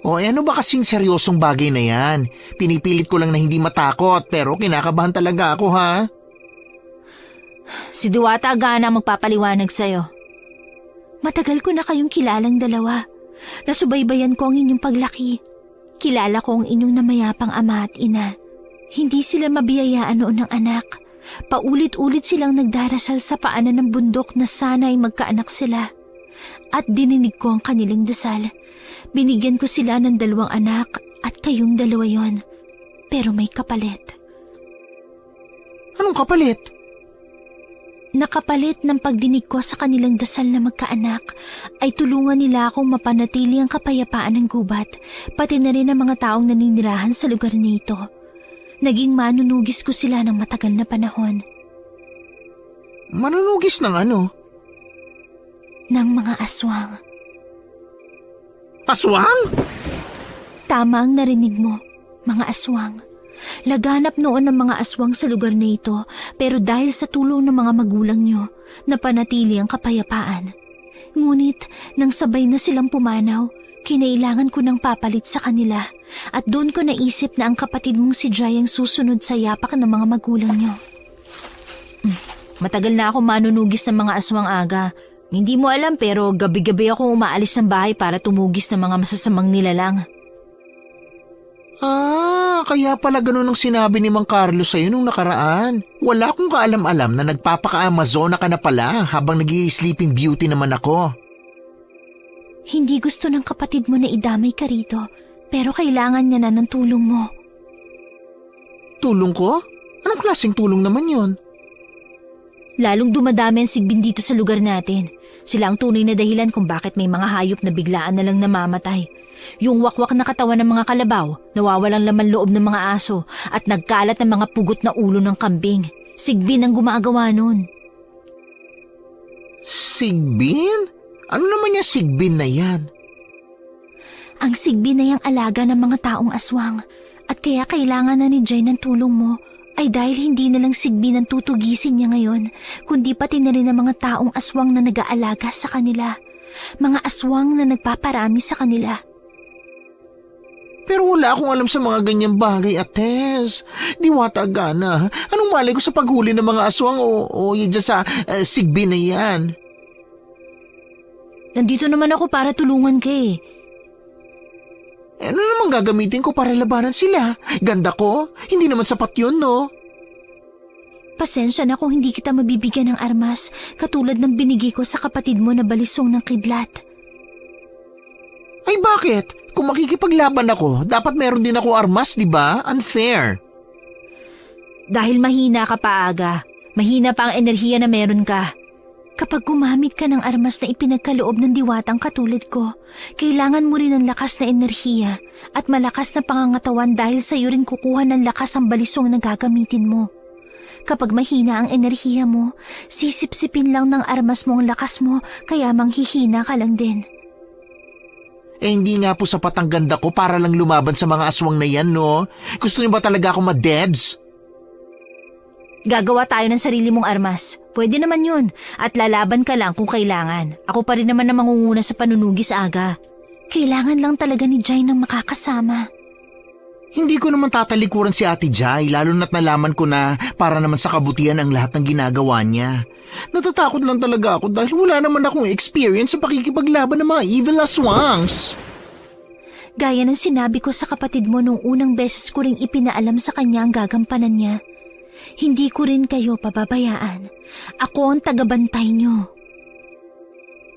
O ano ba kasing seryosong bagay na yan? Pinipilit ko lang na hindi matakot pero kinakabahan talaga ako, ha? Si Diwata Gana magpapaliwanag sa'yo. Matagal ko na kayong kilalang dalawa. Nasubaybayan ko ang inyong paglaki. Kilala ko ang inyong namayapang ama at ina. Hindi sila mabiyayaan noon ng anak. Paulit-ulit silang nagdarasal sa paanan ng bundok na sana ay magkaanak sila. At dininig ko ang kanilang dasal. Binigyan ko sila ng 2 anak at kayong 2 yon. Pero may kapalit. Anong kapalit? Nakapalit ng pagdinig ko sa kanilang dasal na magkaanak ay tulungan nila akong mapanatili ang kapayapaan ng gubat, pati na rin ang mga taong naninirahan sa lugar nito. Naging manunugis ko sila ng matagal na panahon. Manunugis ng ano? Ng mga aswang. Aswang? Tama ang narinig mo, mga aswang. Laganap noon ng mga aswang sa lugar na ito, pero dahil sa tulong ng mga magulang nyo, napanatili ang kapayapaan. Ngunit, nang sabay na silang pumanaw, kinailangan ko ng papalit sa kanila at doon ko naisip na ang kapatid mong si Jai ang susunod sa yapak ng mga magulang nyo. Matagal na ako manunugis ng mga aswang, Aga. Hindi mo alam pero gabi-gabi ako umaalis ng bahay para tumugis ng mga masasamang nilalang. Kaya pala ganun ang sinabi ni Mang Carlos sa'yo nung nakaraan. Wala akong kaalam-alam na nagpapaka-Amazona ka na pala habang nag-i-sleeping beauty naman ako. Hindi gusto ng kapatid mo na idamay ka rito, pero kailangan niya na ng tulong mo. Tulong ko? Anong klaseng tulong naman yon? Lalong dumadami ang sigbin dito sa lugar natin. Sila ang tunay na dahilan kung bakit may mga hayop na biglaan na lang namamatay. Yung wakwak na katawan ng mga kalabaw, nawawalang laman loob ng mga aso at nagkalat ng mga pugot na ulo ng kambing. Sigbin ang gumagawa nun. Sigbin? Ano naman yung sigbin na yan? Ang sigbin na yung alaga ng mga taong aswang at kaya kailangan na ni Jai ng tulong mo ay dahil hindi na lang sigbin ang tutugisin niya ngayon, kundi pati na rin ang mga taong aswang na nag-aalaga sa kanila. Mga aswang na nagpaparami sa kanila. Pero wala akong alam sa mga ganyang bagay, Ates. Diwata Gana. Anong malay ko sa paghuli ng mga aswang o yan dyan sa sigbin na yan? Nandito naman ako para tulungan ka eh. Ano naman gagamitin ko para labanan sila? Ganda ko? Hindi naman sapat yun, no? Pasensya na kung hindi kita mabibigyan ng armas katulad ng binigay ko sa kapatid mo na balisong ng kidlat. Ay bakit? Kung makikipaglaban ako, dapat meron din ako armas, di ba? Unfair. Dahil mahina ka pa, Aga. Mahina pa ang enerhiya na meron ka. Kapag gumamit ka ng armas na ipinagkaloob ng diwatang katulad ko, kailangan mo rin ng lakas na enerhiya at malakas na pangangatawan dahil sa iyo rin kukuha ng lakas ang balisong na gagamitin mo. Kapag mahina ang enerhiya mo, sisipsipin lang ng armas mo ang lakas mo kaya manghihina ka lang din. Eh hindi nga po sapat ang ganda ko para lang lumaban sa mga aswang na yan, no? Gusto niyo ba talaga ako ma-deads? Gagawa tayo ng sarili mong armas. Pwede naman yun. At lalaban ka lang kung kailangan. Ako pa rin naman na mangunguna sa panunugis, Aga. Kailangan lang talaga ni Jai ng makakasama. Hindi ko naman tatalikuran si Ate Jai, lalo na't nalaman ko na para naman sa kabutihan ang lahat ng ginagawa niya. Natatakot lang talaga ako dahil wala naman akong experience sa pakikipaglaban ng mga evil aswangs. Gaya ng sinabi ko sa kapatid mo nung unang beses ko ring ipinaalam sa kanya ang gagampanan niya. Hindi ko rin kayo pababayaan. Ako ang tagabantay niyo.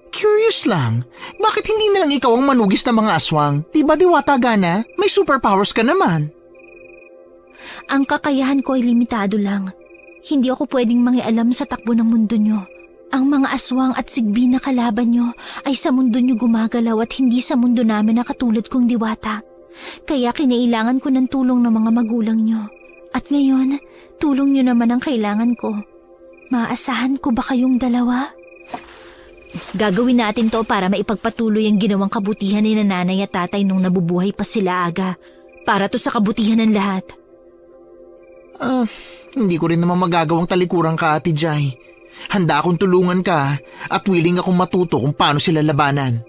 Curious lang, bakit hindi na lang ikaw ang manugis ng mga aswang? Diba Diwata Gana? May superpowers ka naman. Ang kakayahan ko ay limitado lang. Hindi ako pwedeng mangialam sa takbo ng mundo niyo. Ang mga aswang at sigbi na kalaban niyo ay sa mundo niyo gumagalaw at hindi sa mundo namin na katulad kong diwata. Kaya kinailangan ko ng tulong ng mga magulang niyo. At ngayon, tulong niyo naman ang kailangan ko. Maaasahan ko ba kayong dalawa? Gagawin natin to para maipagpatuloy ang ginawang kabutihan ni nanay at tatay nung nabubuhay pa sila, Aga. Para to sa kabutihan ng lahat. Hindi ko rin naman magagawang talikuran ka, Ate Jai. Handa akong tulungan ka at willing akong matuto kung paano sila labanan.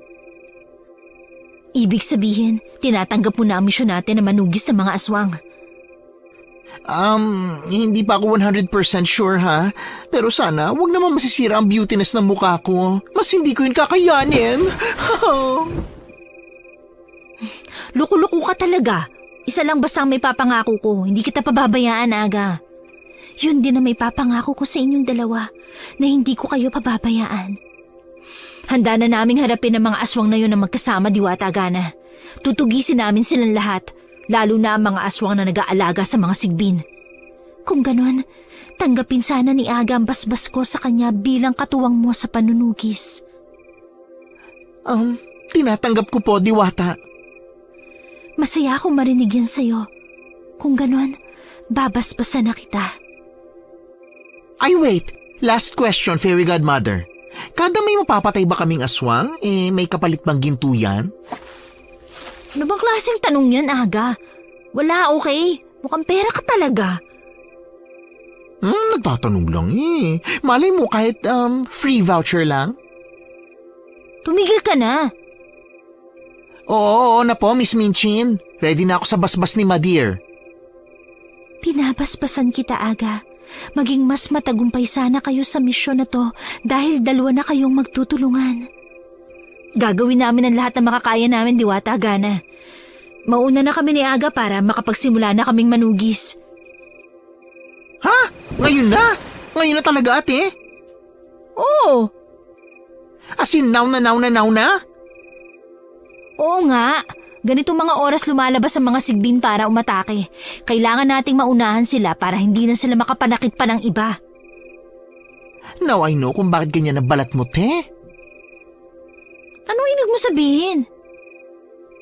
Ibig sabihin, tinatanggap mo na ang misyon natin na manugis ng mga aswang. Hindi pa ako 100% sure ha. Pero sana, wag naman masisira ang beautiness ng mukha ko. Mas hindi ko yun kakayanin. Luko-luko ka talaga. Isa lang basta ang may papangako ko. Hindi kita pababayaan, Aga. Yun din ang may papangako ko sa inyong dalawa na hindi ko kayo pababayaan. Handa na naming harapin ang mga aswang na yun na magkasama, Diwata Gana. Tutugisin namin silang lahat. Lalo na ang mga aswang na nag-aalaga sa mga sigbin. Kung ganon, tanggapin sana ni Aga ang basbas ko sa kanya bilang katuwang mo sa panunugis. Tinatanggap ko po, Diwata. Masaya akong marinig yan sa'yo. Kung ganon, babasbasan na kita. Ay wait, last question, Fairy Godmother. Kada may mapapatay ba kaming aswang, may kapalit bang ginto yan? Ano bang klaseng tanong yan, Aga? Wala, okay. Mukhang pera ka talaga. Nagtatanong lang eh. Malay mo kahit free voucher lang. Tumigil ka na. Oo na po, Miss Minchin. Ready na ako sa basbas ni Madir. Pinabasbasan kita, Aga. Maging mas matagumpay sana kayo sa misyon na to dahil dalawa na kayong magtutulungan. Gagawin namin ang lahat na makakaya namin, Diwata Gana. Mauna na kami ni Aga para makapagsimula na kaming manugis. Ha? Ngayon na? Ngayon na talaga, ate? Oo. As in, now na? Oo nga. Ganitong mga oras lumalabas ang mga sigbin para umatake. Kailangan nating maunahan sila para hindi na sila makapanakit pa ng iba. Now I know kung bakit ganyan ang balat mo, te. Ano ibig mo sabihin?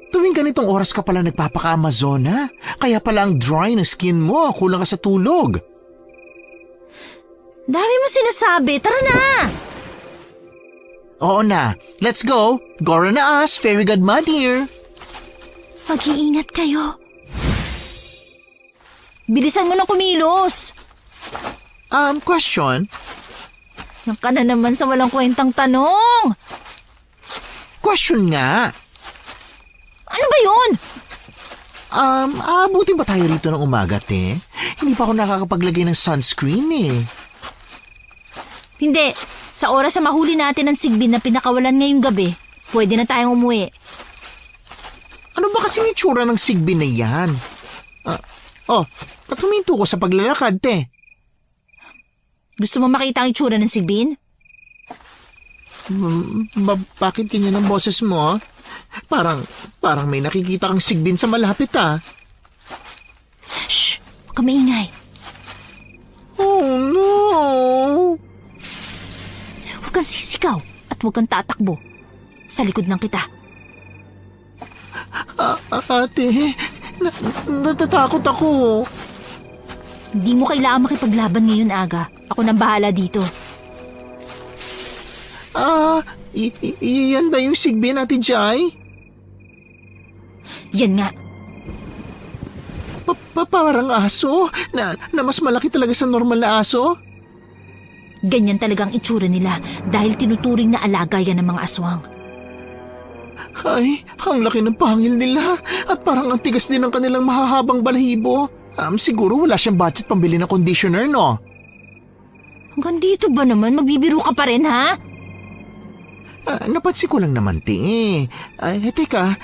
Tuwing ganitong oras ka pala nagpapaka-Amazona, kaya pala ang dry na skin mo, kulang ka sa tulog. Dami mo sinasabi, tara na! Oo na, let's go. Gora na us, Fairy Godmother. Mag-iingat kayo. Bilisan mo na kumilos. Question? Yan ka na naman sa walang kwentang tanong. Question nga. Ano ba yun? Aabutin ba tayo rito ng umaga, te? Hindi pa ako nakakapaglagay ng sunscreen eh. Hindi. Sa oras na mahuli natin ang sigbin na pinakawalan ngayong gabi, pwede na tayong umuwi. Ano ba kasing itsura ng sigbin na yan? Ba't huminto ko sa paglalakad, te? Gusto mo makita ang itsura ng sigbin? Bakit ganyan ang boses mo? Parang may nakikita kang sigbin sa malapit, ah. Shh! Huwag ka maingay. Oh, no! Huwag kang sisigaw at huwag kang tatakbo. Sa likod lang kita. Ate, natatakot ako. Hindi mo kailangan makipaglaban ngayon, Aga. Ako nang bahala dito. Yan ba yung sigbin, Ate Jai? Yan nga. Parang aso? Na mas malaki talaga sa normal na aso? Ganyan talagang itsura nila dahil tinuturing na alaga yan ng mga aswang. Ay, ang laki ng pangil nila at parang ang tigas din ng kanilang mahahabang balahibo. Siguro wala siyang budget pambili ng conditioner, no? Hanggang dito ba naman? Magbibiro ka pa rin, ha? Napansin ko lang naman, te. Teka,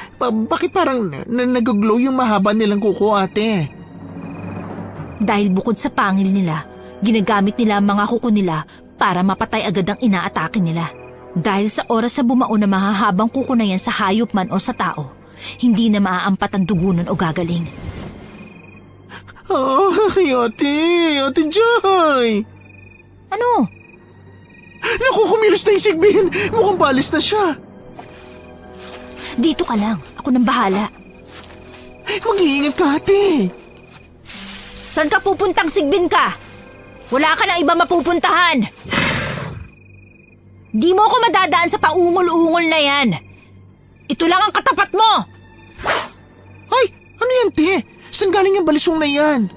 bakit parang nag-glow yung mahaba nilang kuko, ate? Dahil bukod sa pangil nila, ginagamit nila ang mga kuko nila para mapatay agad ang inaatake nila. Dahil sa oras na bumao na mahahabang kuko na yan sa hayop man o sa tao, hindi na maaampat ang dugo nun o gagaling. Ay, ate Jai! Ano? Naku, kumilos na yung sigbin. Mukhang balis na siya. Dito ka lang. Ako nang bahala. Mag-iingat ka, ate. Saan ka pupuntang sigbin ka? Wala ka na iba mapupuntahan. Di mo ako madadaan sa paungol-ungol na yan. Ito lang ang katapat mo. Ay, ano yan, te? Saan galing yung balisong na yan?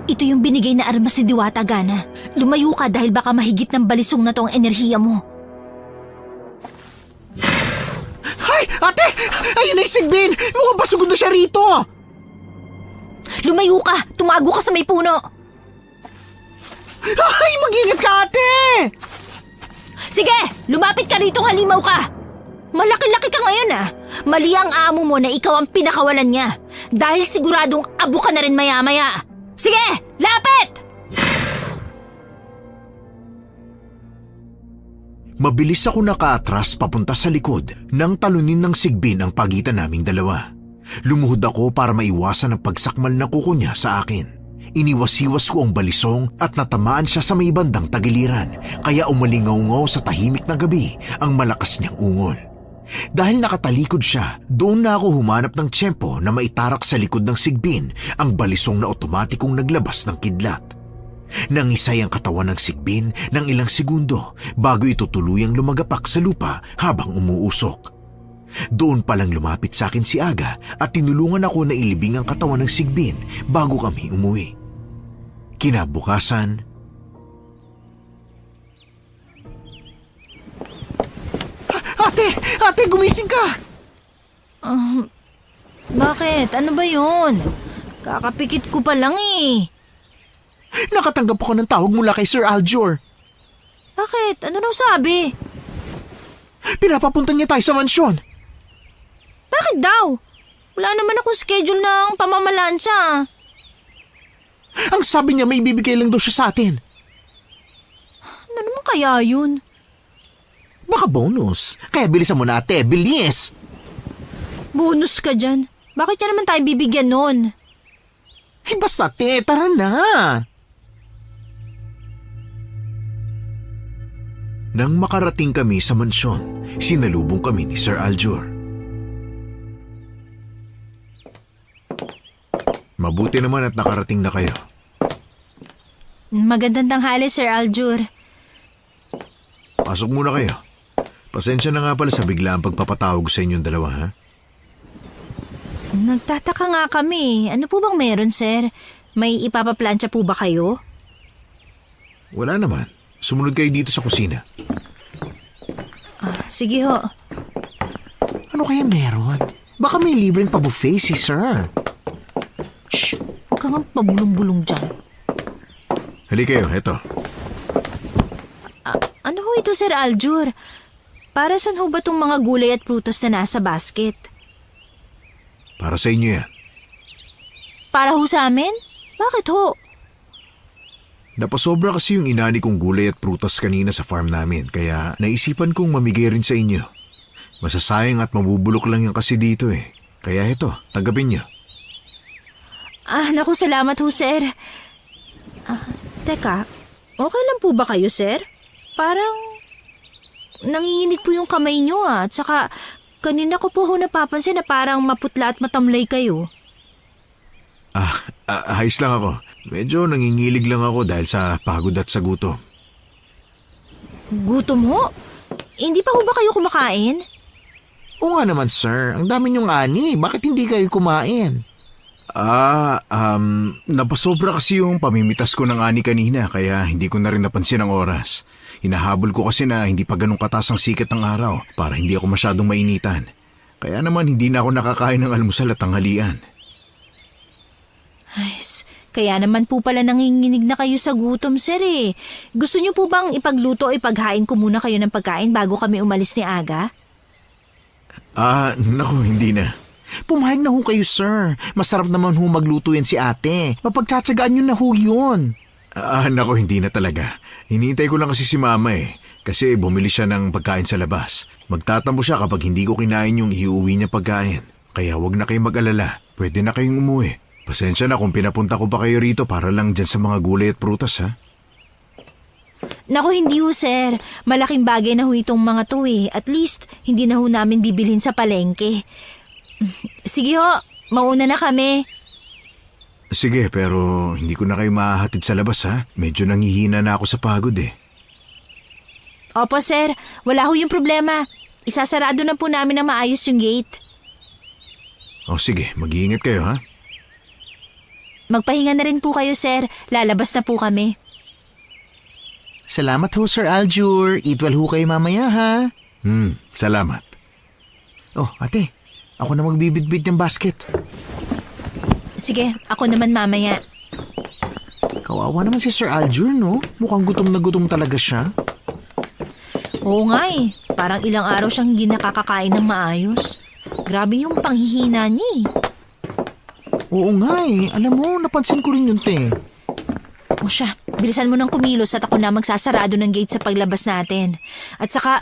Ito yung binigay na armas ni Diwata Gana. Lumayo ka dahil baka mahigit ng balisong na to ang enerhiya mo. Ay, ate! Ayun na yung sigbin! Mukhang pasugod na siya rito! Lumayo ka! Tumago ka sa may puno! Ay, mag-ingat ka, ate! Sige! Lumapit ka rito, halimaw ka! Malaki-laki ka ngayon, ah! Mali ang amo mo na ikaw ang pinakawalan niya. Dahil siguradong abo ka na rin maya-maya. Sige! Lapit! Mabilis ako nakaatras papunta sa likod nang talunin ng sigbin ang pagitan naming dalawa. Lumuhod ako para maiwasan ang pagsakmal na kuko niya sa akin. Iniwas-iwas ko ang balisong at natamaan siya sa may bandang tagiliran, kaya umalingaw-ngaw sa tahimik na gabi ang malakas niyang ungol. Dahil nakatalikod siya, doon na ako humanap ng tiyempo na maitarak sa likod ng sigbin ang balisong na otomatikong naglabas ng kidlat. Nangisay ang katawan ng sigbin ng ilang segundo bago ito tuluyang lumagapak sa lupa habang umuusok. Doon palang lumapit sa akin si Aga at tinulungan ako na ilibing ang katawan ng sigbin bago kami umuwi. Kinabukasan, Ate, gumising ka! Bakit? Ano ba yun? Kakapikit ko pa lang eh. Nakatanggap ako ng tawag mula kay Sir Aljur. Bakit? Ano raw sabi? Pinapapunta niya tayo sa mansyon. Bakit daw? Wala naman akong schedule ng pamamalansya. Ang sabi niya may bibigay lang daw siya sa atin. Ano naman kaya yun? Baka bonus. Kaya bilisan mo na, ate. Bilis! Bonus ka dyan. Bakit niya naman tayo bibigyan nun? Basta, ate. Tara na. nang makarating kami sa mansyon, sinalubong kami ni Sir Aljur. Mabuti naman at nakarating na kayo. Magandang tanghali, Sir Aljur. Pasok muna kayo. Pasensya na nga pala sa biglaang pagpapatawag sa inyong dalawa, ha? Nagtataka nga kami. Ano po bang meron, sir? May ipapaplansya po ba kayo? Wala naman. Sumunod kayo dito sa kusina. Sige ho. Ano kaya meron? Baka may libreng pa-buffet si Sir. Shh! Huwag kang pabulong-bulong dyan. Halika kayo, eto. ito, Sir Aljur? Para saan ho ba tong mga gulay at prutas na nasa basket? Para sa inyo yan. Para ho sa amin? Bakit ho? Napasobra kasi yung inani kong gulay at prutas kanina sa farm namin, kaya naisipan kong mamigay rin sa inyo. Masasayang at mabubulok lang yan kasi dito eh. Kaya ito, tanggapin niyo. Naku, salamat ho, Sir. Teka, okay lang po ba kayo, Sir? Parang nanginginig po yung kamay niyo at saka kanina ko po ho napapansin na parang maputla at matamlay kayo. Ayos lang ako. Medyo nangingilig lang ako dahil sa pagod at sa gutom. Gutom ho? Hindi pa ho ba kayo kumakain? Oo nga naman, sir. Ang dami niyong ani. Bakit hindi kayo kumain? Napasobra kasi yung pamimitas ko ng ani kanina kaya hindi ko na rin napansin ang oras. Hinahabol ko kasi na hindi pa ganun katas ang sikat ng araw para hindi ako masyadong mainitan. Kaya naman hindi na ako nakakain ng almusal at tanghalian. Ay, kaya naman po pala nanginginig na kayo sa gutom, Sir eh. Gusto niyo po bang ipagluto o ipaghain ko muna kayo ng pagkain bago kami umalis ni Aga? Naku, hindi na. Pumayag na ho kayo, sir. Masarap naman ho magluto yan si ate. Mapagtsatsagaan niyo na ho yun. Naku, hindi na talaga. Hinihintay ko lang kasi si mama eh. Kasi bumili siya ng pagkain sa labas. Magtatampo siya kapag hindi ko kinain yung iuwi niya pagkain. Kaya wag na kayong mag-alala. Pwede na kayong umuwi. Pasensya na kung pinapunta ko pa kayo rito para lang dyan sa mga gulay at prutas, ha? Naku, hindi ho, Sir. Malaking bagay na ho itong mga to eh. At least, hindi na ho namin bibilhin sa palengke. Sige ho, mauna na kami. Sige, pero hindi ko na kayo mahahatid sa labas, ha? Medyo nangihina na ako sa pagod eh. Opo, Sir. Wala ho yung problema. Isasarado na po namin na maayos yung gate. O sige, mag-iingat kayo, ha? Magpahinga na rin po kayo, Sir. Lalabas na po kami. Salamat ho, Sir Aljur. Eat well ho kayo mamaya, ha? Salamat. Oh, ate. Ako na magbibitbit ng basket. Sige, ako naman mamaya. Kawawa naman si Sir Aljur, no? Mukhang gutom na gutom talaga siya. Oo nga eh. Parang ilang araw siyang hindi nakakakain ng maayos. Grabe yung panghihina niya eh. Oo nga eh. Alam mo, napansin ko rin yun, te. O siya, bilisan mo ng kumilos at ako na magsasarado ng gate sa paglabas natin. At saka...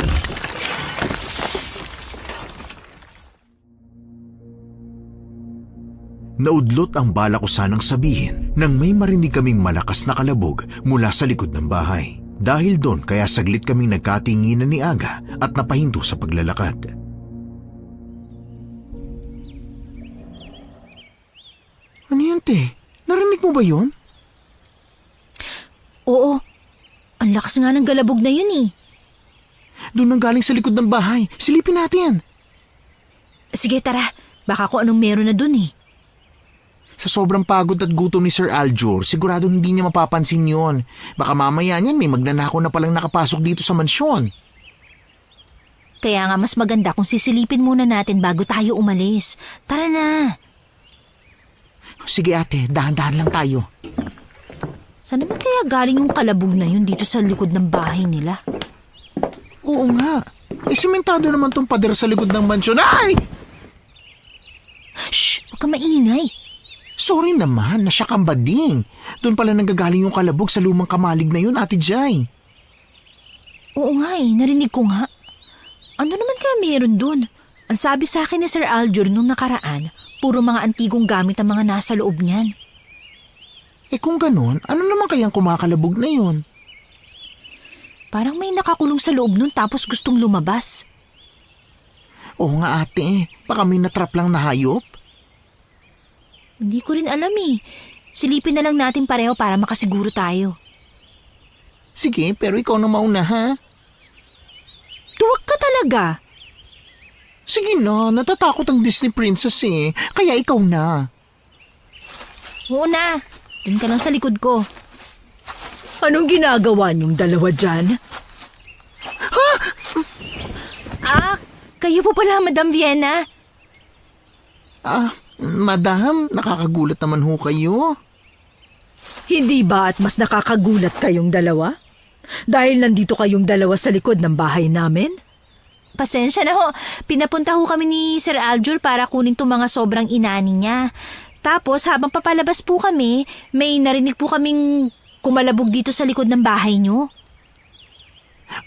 Naudlot ang bala ko sanang sabihin nang may marinig kaming malakas na kalabog mula sa likod ng bahay. Dahil doon kaya saglit kaming nagkatinginan ni Aga at napahinto sa paglalakad. Ano yun, te? Narinig mo ba yun? Oo, ang lakas nga ng galabog na yun eh. Doon nang galing sa likod ng bahay. Silipin natin. Sige, tara. Baka kung anong meron na dun eh. Sa sobrang pagod at gutom ni Sir Aljur, sigurado hindi niya mapapansin yon. Baka mamaya niyan may magnanakaw na palang nakapasok dito sa mansyon. Kaya nga mas maganda kung sisilipin muna natin bago tayo umalis. Tara na. Sige ate, dahan-dahan lang tayo. Saan naman kaya galing yung kalabog na yun dito sa likod ng bahay nila? Oo nga. Simentado naman tong pader sa likod ng mansyon. Ay! Shh! Huwag ka maingay. Sorry naman, nasya kang bading. Doon pala nanggagaling yung kalabog sa lumang kamalig na yun, Ate Jai. Oo nga eh, narinig ko nga. Ano naman kaya meron dun? Ang sabi sa akin ni Sir Aljur nung nakaraan, puro mga antigong gamit ang mga nasa loob niyan. Kung ganun, ano naman kayang kumakalabog na yun? Parang may nakakulong sa loob nun tapos gustong lumabas. Oo nga ate, baka may natrap lang na hayop. Hindi ko rin alam eh. Silipin na lang natin pareho para makasiguro tayo. Sige, pero ikaw na mauna ha? Tuwag ka talaga. Sige na, natatakot ang Disney princess eh. Kaya ikaw na. Oo na, dun ka lang sa likod ko. Anong ginagawa niyong dalawa dyan? Ha? Kayo po pala, Madam Vienna. Madam, nakakagulat naman ho kayo. Hindi ba at mas nakakagulat kayong dalawa? Dahil nandito kayong dalawa sa likod ng bahay namin? Pasensya na ho. Pinapunta ho kami ni Sir Aljur para kunin itong mga sobrang inani niya. Tapos habang papalabas po kami, may narinig po kaming kumalabog dito sa likod ng bahay niyo.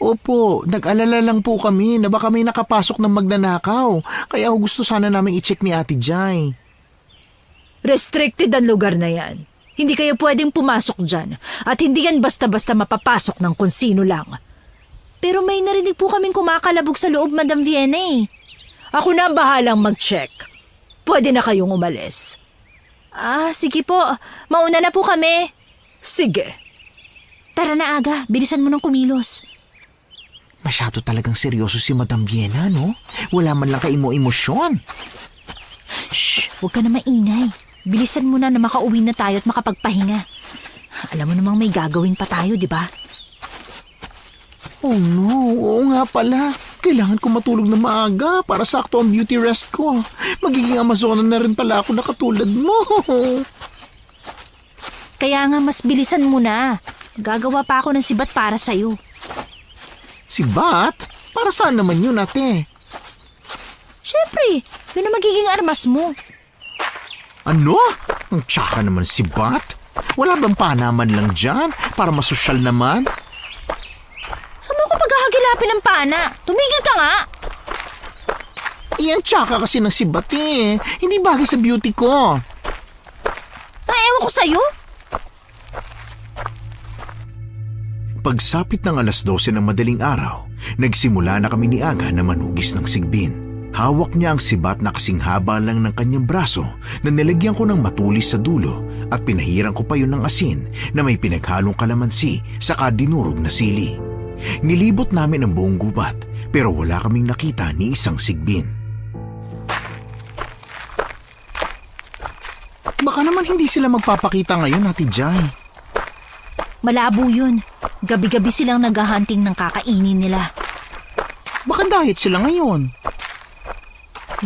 Opo, nag-alala lang po kami na baka may nakapasok ng magnanakaw. Kaya gusto sana namin i-check ni Ate Jai. Restricted ang lugar na yan. Hindi kayo pwedeng pumasok dyan at hindi yan basta-basta mapapasok ng kung sino lang. Pero may narinig po kaming kumakalabog sa loob, Madam Vienna eh. Ako na ang bahalang mag-check. Pwede na kayong umalis. Sige po. Mauna na po kami. Sige. Tara na, Aga. Bilisan mo ng kumilos. Masyado talagang seryoso si Madam Vienna, no? Wala man lang kaimo-emosyon. Shh! Huwag ka na maingay. Bilisan mo na makauwi na tayo at makapagpahinga. Alam mo namang may gagawin pa tayo, di ba? Oh no, oo nga pala. Kailangan ko matulog na maaga para sakto ang beauty rest ko. Magiging Amazona na rin pala ako na katulad mo. Kaya nga mas bilisan mo na. Gagawa pa ako ng sibat para sa'yo. Si Bat? Para saan naman yun, ate? Siyempre, yun ang magiging armas mo. Ano? Ang tsaka naman si Bat? Wala bang panaman lang dyan para masosyal naman? Saan mo ko paghahagilapin ng pana? Tumigil ka nga! Iyan tsaka kasi ng si Bat eh. Hindi bagay sa beauty ko. Ewan ko sa'yo. Pagsapit ng 12:00 ng madaling araw, nagsimula na kami ni Aga na manugis ng sigbin. Hawak niya ang sibat na kasing haba lang ng kanyang braso na nilagyan ko ng matulis sa dulo at pinahiran ko pa yun ng asin na may pinaghalong kalamansi saka dinurog na sili. Nilibot namin ang buong gubat pero wala kaming nakita ni isang sigbin. Baka naman hindi sila magpapakita ngayon, Ate Jai. Malabo yun. Gabi-gabi silang naghahunting ng kakainin nila. Baka diet sila ngayon.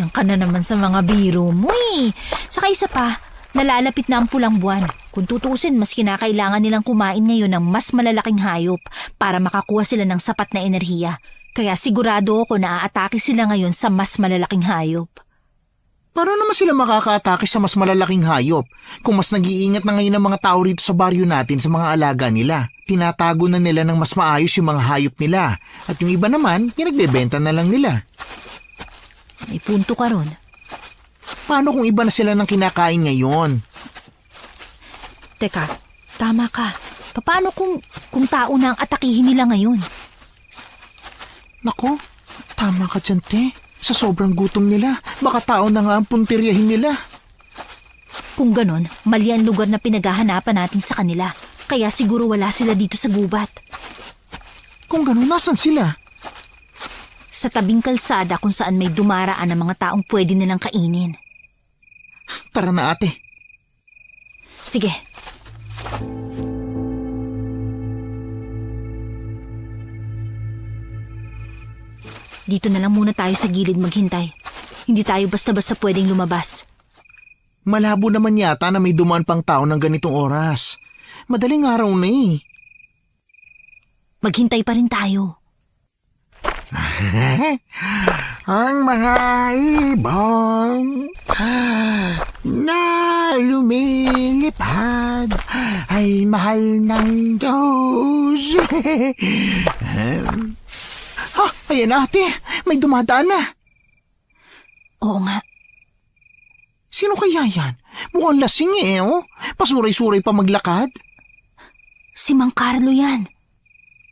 Yan ka na naman sa mga biro mo eh. Saka isa pa, nalalapit na ang pulang buwan. Kung tutusin, mas kinakailangan nilang kumain ngayon ng mas malalaking hayop para makakuha sila ng sapat na enerhiya. Kaya sigurado ako na aatake sila ngayon sa mas malalaking hayop. Paano naman sila makakaatake sa mas malalaking hayop kung mas nag-iingat na ngayon ang mga tao rito sa baryo natin sa mga alaga nila? Tinatago na nila ng mas maayos yung mga hayop nila at yung iba naman, pinagbebenta na lang nila. May punto ka ron. Paano kung iba na sila ng kinakain ngayon? Teka, tama ka. Paano kung tao na ang atakihin nila ngayon? Nako, tama ka dyan, te. Sa sobrang gutom nila, baka tao na nga ang puntiryahin nila. Kung ganon, mali ang lugar na pinaghahanapan natin sa kanila. Kaya siguro wala sila dito sa gubat. Kung ganon, nasan sila? Sa tabing kalsada kung saan may dumaraan ng mga taong pwede nilang kainin. Tara na, ate. Sige. Dito na lang muna tayo sa gilid maghintay. Hindi tayo basta-basta pwedeng lumabas. Malabo naman yata na may dumaan pang tao ng ganitong oras. Madaling araw na eh. Maghintay pa rin tayo. Ang mga ibon na lumilipad ay mahal ng Diyos. Ayan ate, may dumadaan na. Oo nga. Sino kaya yan? Mukhang lasing eh, oh. Pasuray-suray pa maglakad. Si Mang Carlo yan.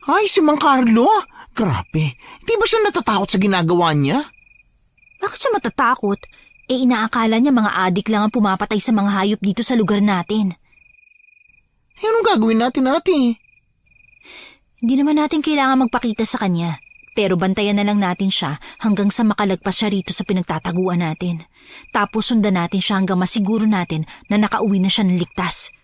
Ay, si Mang Carlo? Grabe, di ba siya natatakot sa ginagawa niya? Bakit siya matatakot? Inaakala niya mga adik lang ang pumapatay sa mga hayop dito sa lugar natin. Anong gagawin natin, ate? Hindi naman natin kailangan magpakita sa kanya. Pero bantayan na lang natin siya hanggang sa makalagpas siya rito sa pinagtataguan natin. Tapos sundan natin siya hanggang masiguro natin na nakauwi na siya ng ligtas.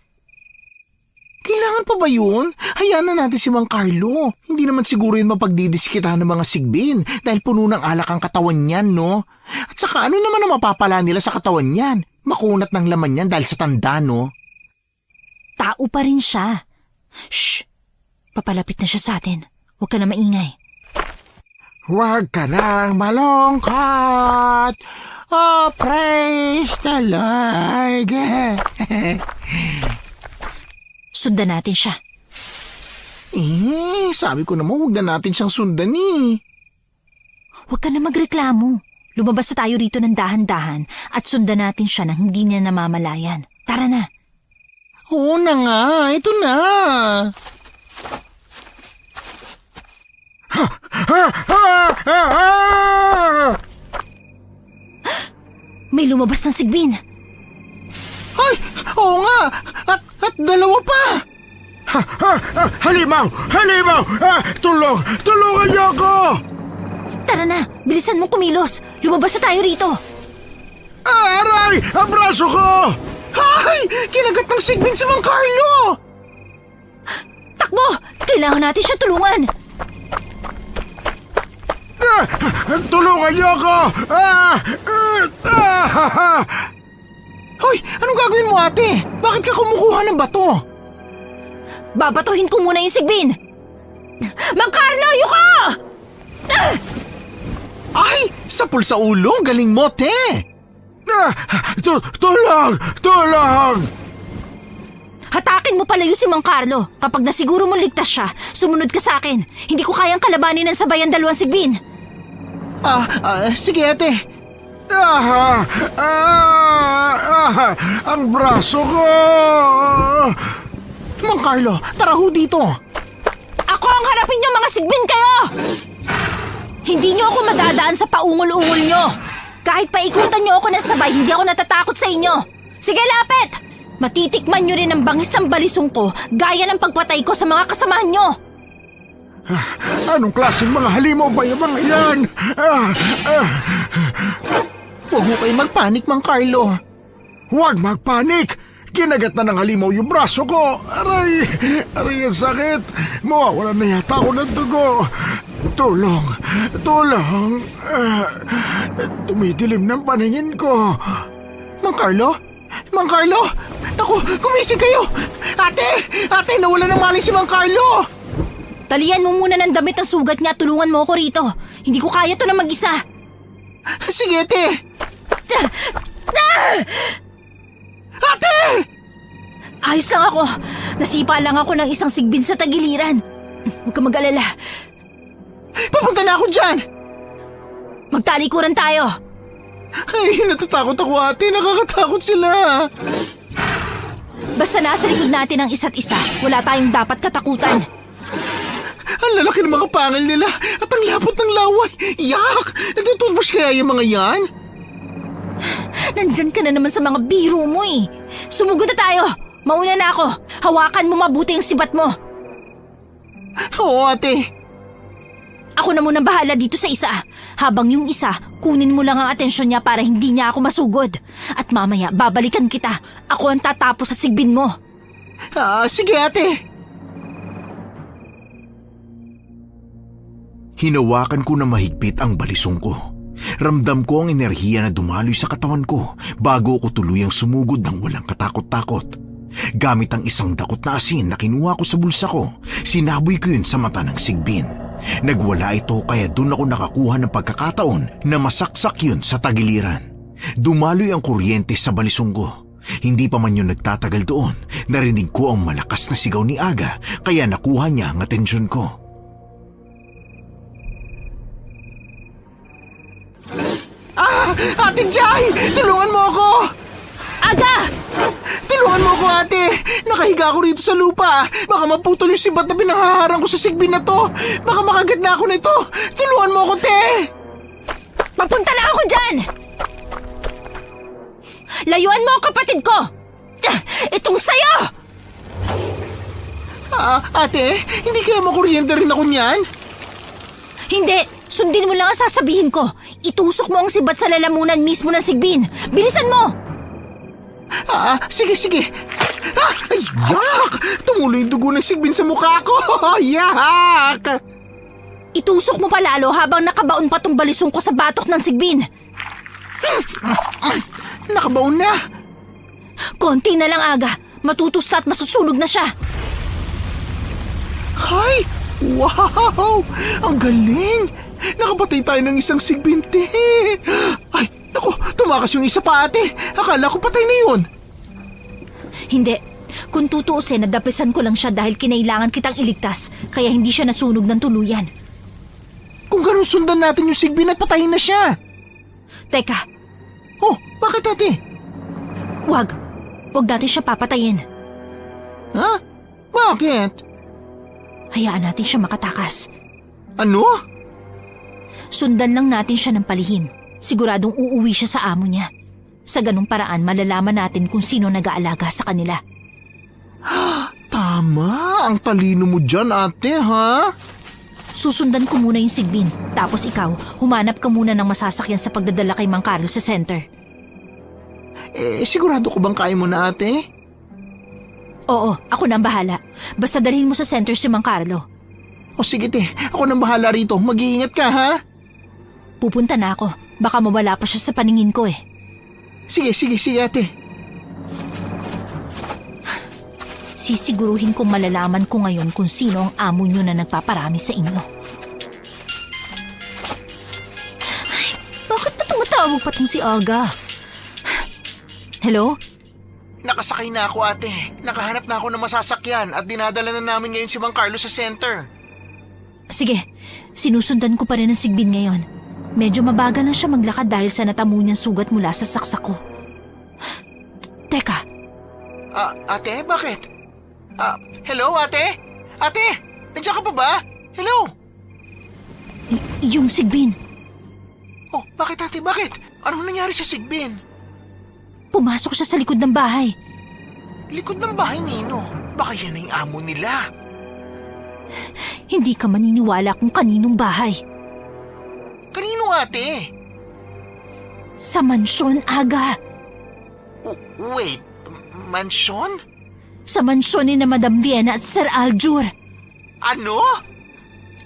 Kailangan pa ba yun? Hayaan na natin si Mang Carlo. Hindi naman siguro yun mapagdidiskitahan ng mga sigbin dahil puno ng alak ang katawan niyan, no? At saka ano naman ang mapapala nila sa katawan niyan? Makunat ng laman niyan dahil sa tanda, no? Tao pa rin siya. Shh! Papalapit na siya sa atin. Huwag ka na maingay. Huwag ka nang malungkot. Oh, praise the Lord. Sundan natin siya. Sabi ko naman huwag na natin siyang sundan eh. Huwag ka na magreklamo. Lumabas na tayo rito ng dahan-dahan at sundan natin siya nang hindi niya namamalayan. Tara na. Oo na nga, ito na. May lumabas ng sigbin. Ay, oo nga. At dalawa pa. Halimaw! Halimaw! Tulungan niyo ako! Tara na, bilisan mo kumilos. Lumabas na tayo rito. Aray! Ang braso ko! Ay! Kinagat ng sigbin si Mang Carlo! Takbo! Kailangan natin siya tulungan. Tulungan niyo ako! Hoy! Anong gagawin mo, ate? Bakit ka kumukuha ng bato? Babatuhin ko muna yung sigbin. Mang Carlo, yuko! Ay! Sapul sa ulo! Galing mo, te! Tulong! Tulong! Hatakin mo palayo si Mang Carlo. Kapag nasiguro mong ligtas siya, sumunod ka sa akin. Hindi ko kayang kalabanin ng sabayan dalawang sigbin. Sige, ate. Ang braso ko! Mang Carlo, tara ho dito. Ako ang harapin niyo, mga sigbin kayo! Hindi niyo ako madadaan sa paungol-ungol niyo. Kahit paikutan niyo ako ng sabay, hindi ako natatakot sa inyo. Sige, lapit! Matitikman niyo rin ang bangis ng balisong ko gaya ng pagpatay ko sa mga kasamahan niyo. Anong klaseng mga halimaw ba yung mga yan? Huwag mo kayo magpanik, Mang Carlo. Huwag magpanik! Kinagat na ng halimaw yung braso ko. Aray! Aray, ang sakit. Mawawala na yata ako ng dugo. Tulong! Tulong! Tumidilim ng paningin ko. Mang Carlo? Mang Carlo? Naku, gumising kayo! Ate! Ate, nawala ng mali si Mang Carlo! Talian mo muna ng damit ang sugat niya. Tulungan mo ako rito. Hindi ko kaya to na mag-isa. Sige, ate! Ate! Ayos lang ako. Nasipa lang ako ng isang sigbin sa tagiliran. Huwag ka mag-alala. Papunta na ako dyan! Magtalikuran tayo. Ay, natatakot ako, ate. Nakakatakot sila. Basta nasa likod natin ang isa't isa, wala tayong dapat katakutan. Ang lalaki ng mga pangil nila at ang lapot ng laway. Yak! Nagtututbrush kaya yung mga yan? Nandyan ka na naman sa mga biro mo eh. Sumugod na tayo. Mauna na ako. Hawakan mo mabuti ang sibat mo. Oo, ate. Ako na munang bahala dito sa isa. Habang yung isa, kunin mo lang ang atensyon niya para hindi niya ako masugod. At mamaya, babalikan kita. Ako ang tatapos sa sigbin mo. Sige, ate. Hinawakan ko na mahigpit ang balisong ko. Ramdam ko ang enerhiya na dumaloy sa katawan ko bago ako tuluyang sumugod ng walang katakot-takot. Gamit ang isang dakot na asin na kinuha ko sa bulsa ko, sinaboy ko yun sa mata ng sigbin. Nagwala ito kaya dun ako nakakuha ng pagkakataon na masaksak yun sa tagiliran. Dumaloy ang kuryente sa balisong ko. Hindi pa man yun nagtatagal doon, narinig ko ang malakas na sigaw ni Aga kaya nakuha niya ang atensyon ko. Ate Jai! Tulungan mo ako! Aga! Tulungan mo ako, ate! Nakahiga ako rito sa lupa. Baka maputol yung sibat na pinanghaharang ko sa sigbin na to. Baka makagat na ako nito. Tulungan mo ako, te! Papunta na ako dyan! Layuan mo ang kapatid ko! Itong sayo! Ate, hindi kaya makuryente rin ako niyan? Hindi! Sundin mo lang ang sasabihin ko. Itusok mo ang sibat sa lalamunan mismo ng sigbin. Bilisan mo! Sige. Ay, yak! Tumulo yung dugo ng sigbin sa mukha ko. Yak! Itusok mo palalo habang nakabaon pa tong balisong ko sa batok ng sigbin. Nakabaon na. Konti na lang, Aga. Matutusta at masusunog na siya. Hay! Wow! Ang galing! Nakapatay tayo ng isang sigbinte! Ay, naku, tumakas yung isa pa ate. Akala ko patay na yun. Hindi. Kung tutuusin, nadapresan ko lang siya dahil kinailangan kitang iligtas, kaya hindi siya nasunog ng tuluyan. Kung ganun sundan natin yung sigbin at patayin na siya. Teka, Oh, bakit ate? wag. Wag natin siya papatayin. Ha? Bakit? Hayaan natin siya makatakas. Ano? Sundan lang natin siya ng palihim. Siguradong uuwi siya sa amo niya. Sa ganung paraan, malalaman natin kung sino nag-aalaga sa kanila. Tama, ang talino mo dyan ate ha? Susundan ko muna yung sigbin. Tapos ikaw, humanap ka muna ng masasakyan sa pagdadala kay Mang Carlos sa center. Sigurado ko bang kaya mo na ate? Oo, ako na ang bahala. Basta dalhin mo sa center si Mang Carlo. O sige te, ako nang bahala rito. Mag-iingat ka ha? Pupunta na ako. Baka mawala pa siya sa paningin ko eh. Sige ate. Sisiguruhin kong malalaman ko ngayon kung sino ang amo nyo na nagpaparami sa inyo. Ay, bakit na tumatawag pa tong si Aga? Hello? Nakasakay na ako ate. Nakahanap na ako ng masasakyan at dinadala na namin ngayon si Mang Carlos sa center. Sige, sinusundan ko pa rin ang sigbin ngayon. Medyo mabagal na siya maglakad dahil sa natamo niyang sugat mula sa saksak ko. Teka, Ate, bakit? Hello ate? Ate, nandiyan ka pa ba? Hello? yung sigbin, Oh, bakit ate, bakit? Anong nangyari sa sigbin? pumasok siya sa likod ng bahay. Likod ng bahay nino. Baka yan na yung amo nila. Hindi ka maniniwala kung kaninong bahay. Kanino ate? Sa mansyon, Aga. Wait, mansyon? Sa mansyon ni na Madam Vienna at Sir Aljur. Ano?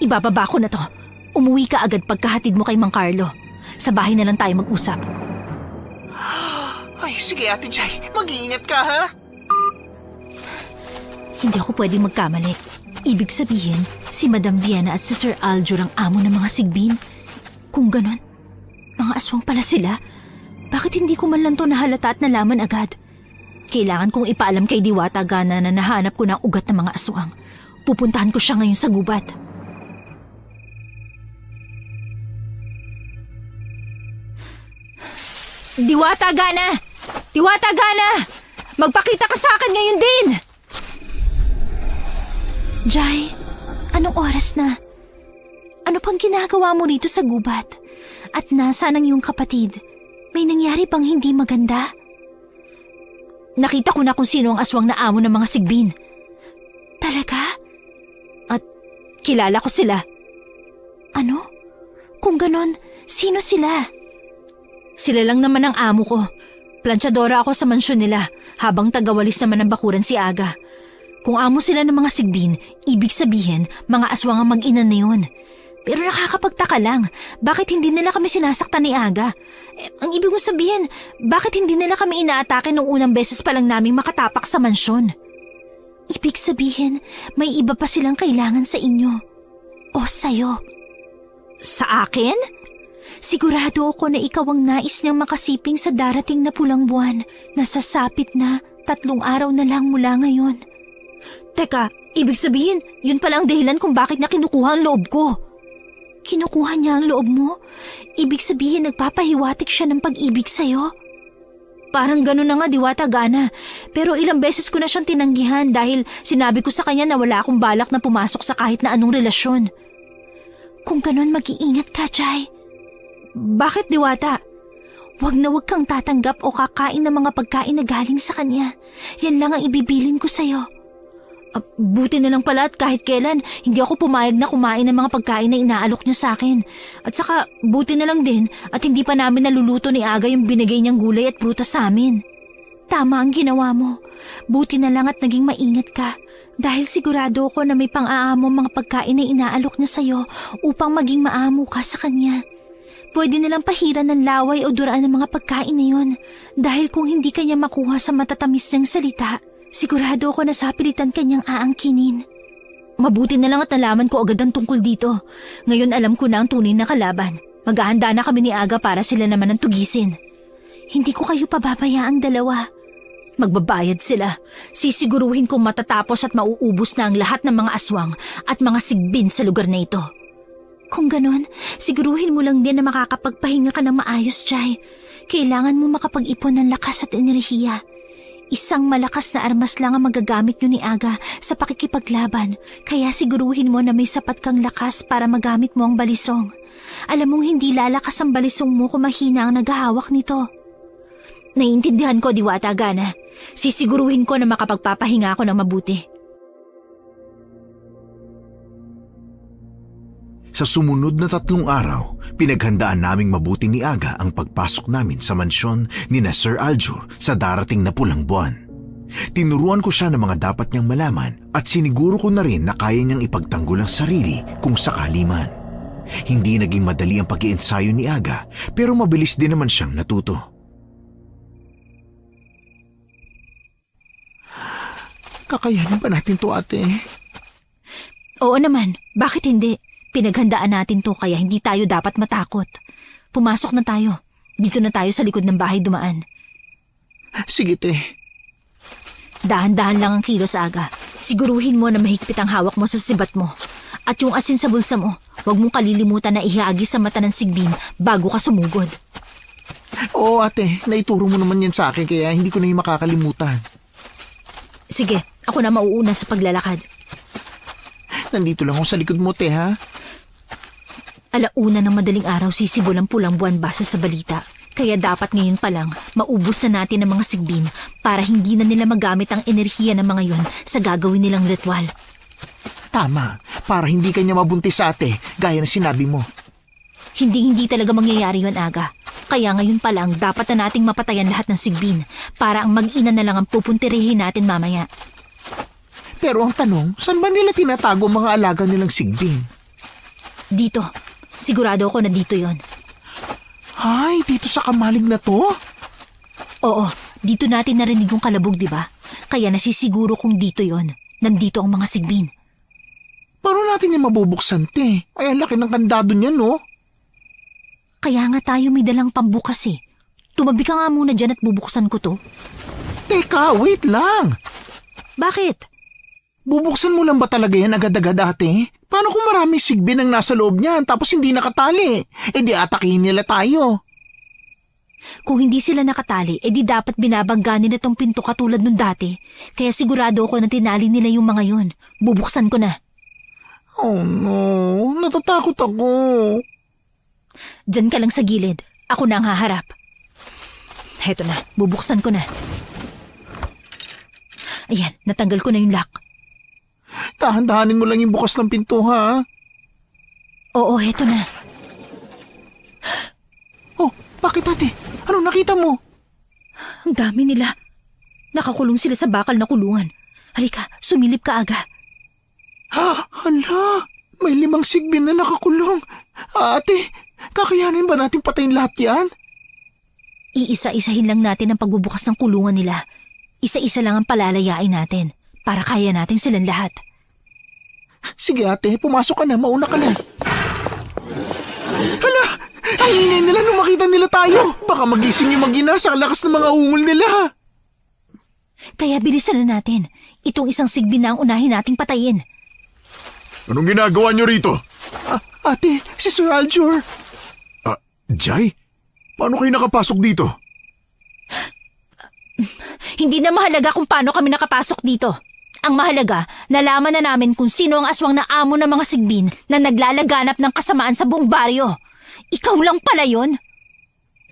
Ibababa ko na to. Umuwi ka agad pagkahatid mo kay Mang Carlo. Sa bahay na lang tayo mag-usap. Ay, sige ate Jai, mag-iingat ka ha? Hindi ako pwedeng magkamali. Ibig sabihin, si Madam Vienna at si Sir Aljur ang amo ng mga sigbin. Kung ganon, mga aswang pala sila. Bakit hindi ko man lang to nahalata at nalaman agad? Kailangan kong ipaalam kay Diwata Gana na nahanap ko ng ugat ng mga aswang. Pupuntahan ko siya ngayon sa gubat. Diwata Gana! Diwata Gana! Magpakita ka sa akin ngayon din! Jai, anong oras na? Ano pang ginagawa mo rito sa gubat? At nasaan ang iyong kapatid? May nangyari bang hindi maganda? Nakita ko na kung sino ang aswang na amo ng mga sigbin. Talaga? At kilala ko sila. Ano? Kung ganon, sino sila? Sila lang naman ang amo ko. Planchadora ako sa mansyon nila, habang tagawalis naman ng bakuran si Aga. Kung amo sila ng mga sigbin, ibig sabihin, mga aswang ang mag-ina na yun. Pero nakakapagtaka lang, bakit hindi nila kami sinasaktan ni Aga? Ang ibig mong sabihin, bakit hindi nila kami inaatake nung unang beses pa lang naming makatapak sa mansyon? Ibig sabihin, may iba pa silang kailangan sa inyo. O sa'yo. Sa akin? Sigurado ako na ikaw ang nais niyang makasiping sa darating na pulang buwan na sasapit na 3 araw na lang mula ngayon. Teka, ibig sabihin, yun pala ang dahilan kung bakit niya kinukuha ang loob ko. Kinukuha niya ang loob mo? Ibig sabihin nagpapahiwatik siya ng pag-ibig sa'yo? Parang gano'n na nga, Diwata Gana. Pero ilang beses ko na siyang tinanggihan dahil sinabi ko sa kanya na wala akong balak na pumasok sa kahit na anong relasyon. Kung gano'n, mag-iingat ka, Jai. Bakit, Diwata? Huwag na huwag kang tatanggap o kakain ng mga pagkain na galing sa kanya. Yan lang ang ibibilin ko sa'yo. Buti na lang pala at kahit kailan, hindi ako pumayag na kumain ng mga pagkain na inaalok niya sa akin. At saka, buti na lang din at hindi pa namin naluluto ni Aga yung binigay niyang gulay at prutas sa amin. Tama ang ginawa mo. Buti na lang at naging maingat ka. Dahil sigurado ako na may pang-aamo mga pagkain na inaalok niya sa'yo upang maging maamo ka sa kanya. Pwede nilang pahiran ng laway o duraan ng mga pagkain na yun. Dahil kung hindi kanya makuha sa matatamis niyang salita, sigurado ako na sapilitan kanyang aangkinin. Mabuti na lang at nalaman ko agad ang tungkol dito. Ngayon alam ko na ang tunay na kalaban. Maghahanda na kami ni Aga para sila naman ang tugisin. Hindi ko kayo pababayaang dalawa. Magbabayad sila. Sisiguruhin kong matatapos at mauubos na ang lahat ng mga aswang at mga sigbin sa lugar na ito. Kung ganon, siguruhin mo lang din na makakapagpahinga ka ng maayos, Jai. Kailangan mo makapag-ipon ng lakas at enerhiya. Isang malakas na armas lang ang magagamit nyo ni Aga sa pakikipaglaban, kaya siguruhin mo na may sapat kang lakas para magamit mo ang balisong. Alam mong hindi lalakas ang balisong mo kung mahina ang naghahawak nito. Naiintindihan ko, Diwata Gana. Sisiguruhin ko na makapagpapahinga ako ng mabuti. Sa sumunod na 3 araw, pinaghandaan naming mabuti ni Aga ang pagpasok namin sa mansyon ni na Sir Aljur sa darating na pulang buwan. Tinuruan ko siya ng mga dapat niyang malaman at siniguro ko na rin na kaya niyang ipagtanggol ang sarili kung sakali man. Hindi naging madali ang pag-iensayo ni Aga pero mabilis din naman siyang natuto. Kakayanin ba natin to, ate? Oo naman, bakit hindi? Pinaghandaan natin to kaya hindi tayo dapat matakot. Pumasok na tayo. Dito na tayo sa likod ng bahay dumaan. Sige, te. Dahan-dahan lang ang kilos, Aga. Siguruhin mo na mahigpit ang hawak mo sa sibat mo. At yung asin sa bulsa mo, huwag mong kalilimutan na ihagi sa mata ng sigbin bago ka sumugod. Oo, ate. Naituro mo naman yan sa akin kaya hindi ko na yung makakalimutan. Sige, ako na mauuna sa paglalakad. Nandito lang ako sa likod mo, te, ha? Alauna ng madaling araw sisibol ang pulang buwan base sa balita. Kaya dapat ngayon pa lang maubos na natin ang mga sigbin para hindi na nila magamit ang enerhiya ng mga yon sa gagawin nilang ritual. Tama. Para hindi kanya mabuntis sa ate, gaya na sinabi mo. Hindi talaga mangyayari yun, Aga. Kaya ngayon pa lang dapat na nating mapatayan lahat ng sigbin para ang mag-ina na lang ang pupuntirihin natin mamaya. Pero ang tanong, saan ba nila tinatago ang mga alaga nilang sigbin? Dito. Sigurado ako na dito yon. Ay, dito sa kamalig na to? Oo, dito natin narinig yung kalabog, di ba? Kaya nasisiguro kung dito yon. Nandito ang mga sigbin. Paano natin yung mabubuksan, te? Ay, ang laki ng kandado niya, no? Kaya nga tayo may dalang pambukas eh. Tumabi ka nga muna dyan at bubuksan ko to. Teka, wait lang. Bakit? Bubuksan mo lang ba talaga yan agad-agad, ate? Paano kung maraming sigbin ang nasa loob niyan tapos hindi nakatali? Eh di atakihin nila tayo. Kung hindi sila nakatali, edi dapat binabangga nila tong pinto katulad nung dati. Kaya sigurado ako na tinali nila yung mga yun. Bubuksan ko na. Oh no, natatakot ako. Diyan ka lang sa gilid. Ako na ang haharap. Heto na, bubuksan ko na. Ayan, natanggal ko na yung lock. Dahan-dahanin mo lang yung bukas ng pinto, ha? Oo, heto na. Oh, bakit ate? Ano nakita mo? Ang dami nila. Nakakulong sila sa bakal na kulungan. Halika, sumilip ka, Aga. Ha? Hala, may 5 sigbin na nakakulong. Ate, kakayanin ba natin patayin lahat yan? Iisa-isahin lang natin ang pagbubukas ng kulungan nila. Isa-isa lang ang palalayain natin para kaya natin silang lahat. Sige ate, pumasok ka na, mauna ka na. Hala, ang ingay nila nung makita nila tayo. Baka magising yung mag-ina sa lakas ng mga ungol nila. Kaya bilisan na natin. Itong isang sigbin na ang unahin nating patayin. Anong ginagawa niyo rito? Ate, si Sir Aljur. Jai? Paano kayo nakapasok dito? Hindi na mahalaga kung paano kami nakapasok dito. Ang mahalaga, nalaman na namin kung sino ang aswang na amo ng mga sigbin na naglalaganap ng kasamaan sa buong baryo. Ikaw lang pala yon.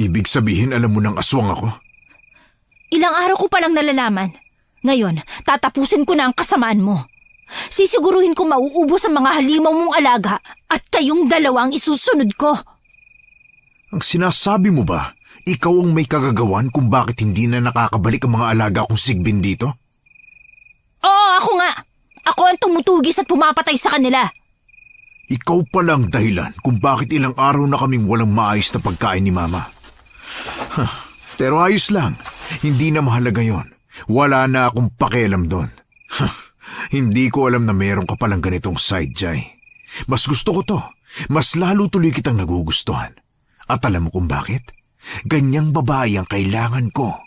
Ibig sabihin alam mo ng aswang ako? Ilang araw ko palang nalalaman. Ngayon, tatapusin ko na ang kasamaan mo. Sisiguruhin ko mauubos ang mga halimaw mong alaga at kayong dalawa ang isusunod ko. Ang sinasabi mo ba, ikaw ang may kagagawan kung bakit hindi na nakakabalik ang mga alaga kong sigbin dito? Oo, ako nga. Ako ang tumutugis at pumapatay sa kanila. Ikaw palang dahilan kung bakit ilang araw na kaming walang maayos na pagkain ni Mama. Pero ayos lang, hindi na mahalaga yon. Wala na akong pakialam doon. Hindi ko alam na meron ka palang ganitong side, Jai. Mas gusto ko to. Mas lalo tuloy kitang nagugustuhan. At alam mo kung bakit? Ganyang babae ang kailangan ko.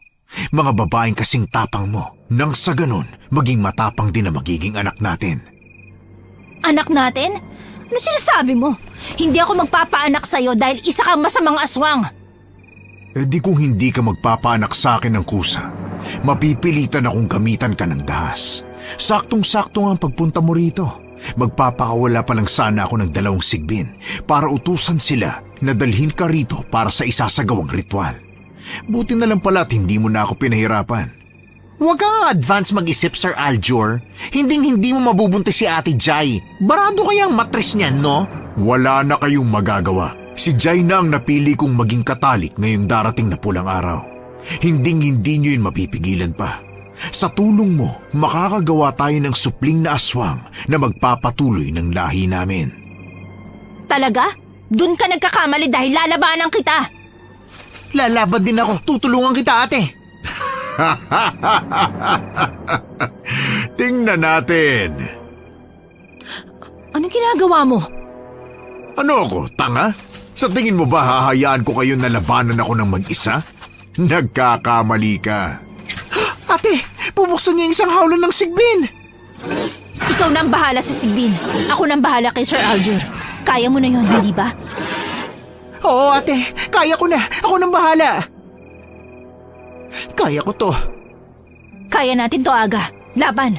Mga babaeng kasing tapang mo. Nang sa ganun, maging matapang din na magiging anak natin. Anak natin? Ano sinasabi mo? Hindi ako magpapaanak sa'yo dahil isa kang masamang aswang. Eh di kung hindi ka magpapaanak sa akin ng kusa, mapipilitan akong gamitan ka ng dahas. Saktong-sakto ang pagpunta mo rito. Magpapakawala pa lang sana ako ng 2 sigbin para utusan sila na dalhin ka rito para sa isasagawang ritual. Buti na lang pala at hindi mo na ako pinahirapan. Huwag kang advance mag-isip, Sir Aljur. Hinding-hindi mo mabubuntis si Ate Jai. Barado kaya ang matres niyan, no? Wala na kayong magagawa. Si Jai na ang napili kong maging katalik ngayong darating na pulang araw. Hinding-hindi nyo yun mapipigilan pa. Sa tulong mo, makakagawa tayo ng supling na aswang na magpapatuloy ng lahi namin. Talaga? Doon ka nagkakamali dahil lalabanan kita. Lalaban din ako. Tutulungan kita, ate. Tingnan natin. Anong ginagawa mo? Ano ako, tanga? Sa tingin mo ba hahayaan ko kayo na labanan ako ng mag-isa? Nagkakamali ka. Ate, pubuksan niya yung isang hawlan ng sigbin. Ikaw na ang bahala sa Sigbin. Ako na ang bahala kay Sir Aljur. Kaya mo na yun, hindi ba? Oo, ate. Kaya ko na. Ako nang bahala. Kaya ko to. Kaya natin to, Aga. Laban.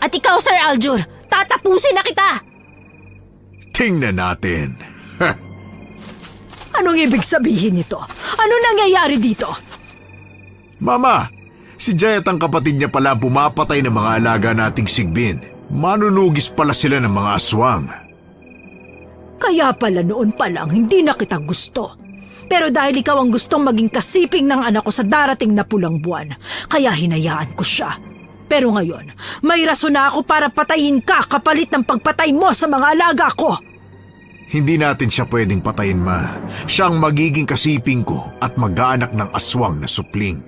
At ikaw, Sir Aljur, tatapusin na kita! Tingnan natin. Anong ibig sabihin nito? Ano nangyayari dito? Mama, si Jai at ang kapatid niya pala pumapatay ng mga alaga nating sigbin. Manunugis pala sila ng mga aswang. Kaya pala noon pa lang hindi na kita gusto. Pero dahil ikaw ang gustong maging kasiping ng anak ko sa darating na pulang buwan, kaya hinayaan ko siya. Pero ngayon, may rason na ako para patayin ka kapalit ng pagpatay mo sa mga alaga ko. Hindi natin siya pwedeng patayin, Ma. Siya ang magiging kasiping ko at mag-aanak ng aswang na supling.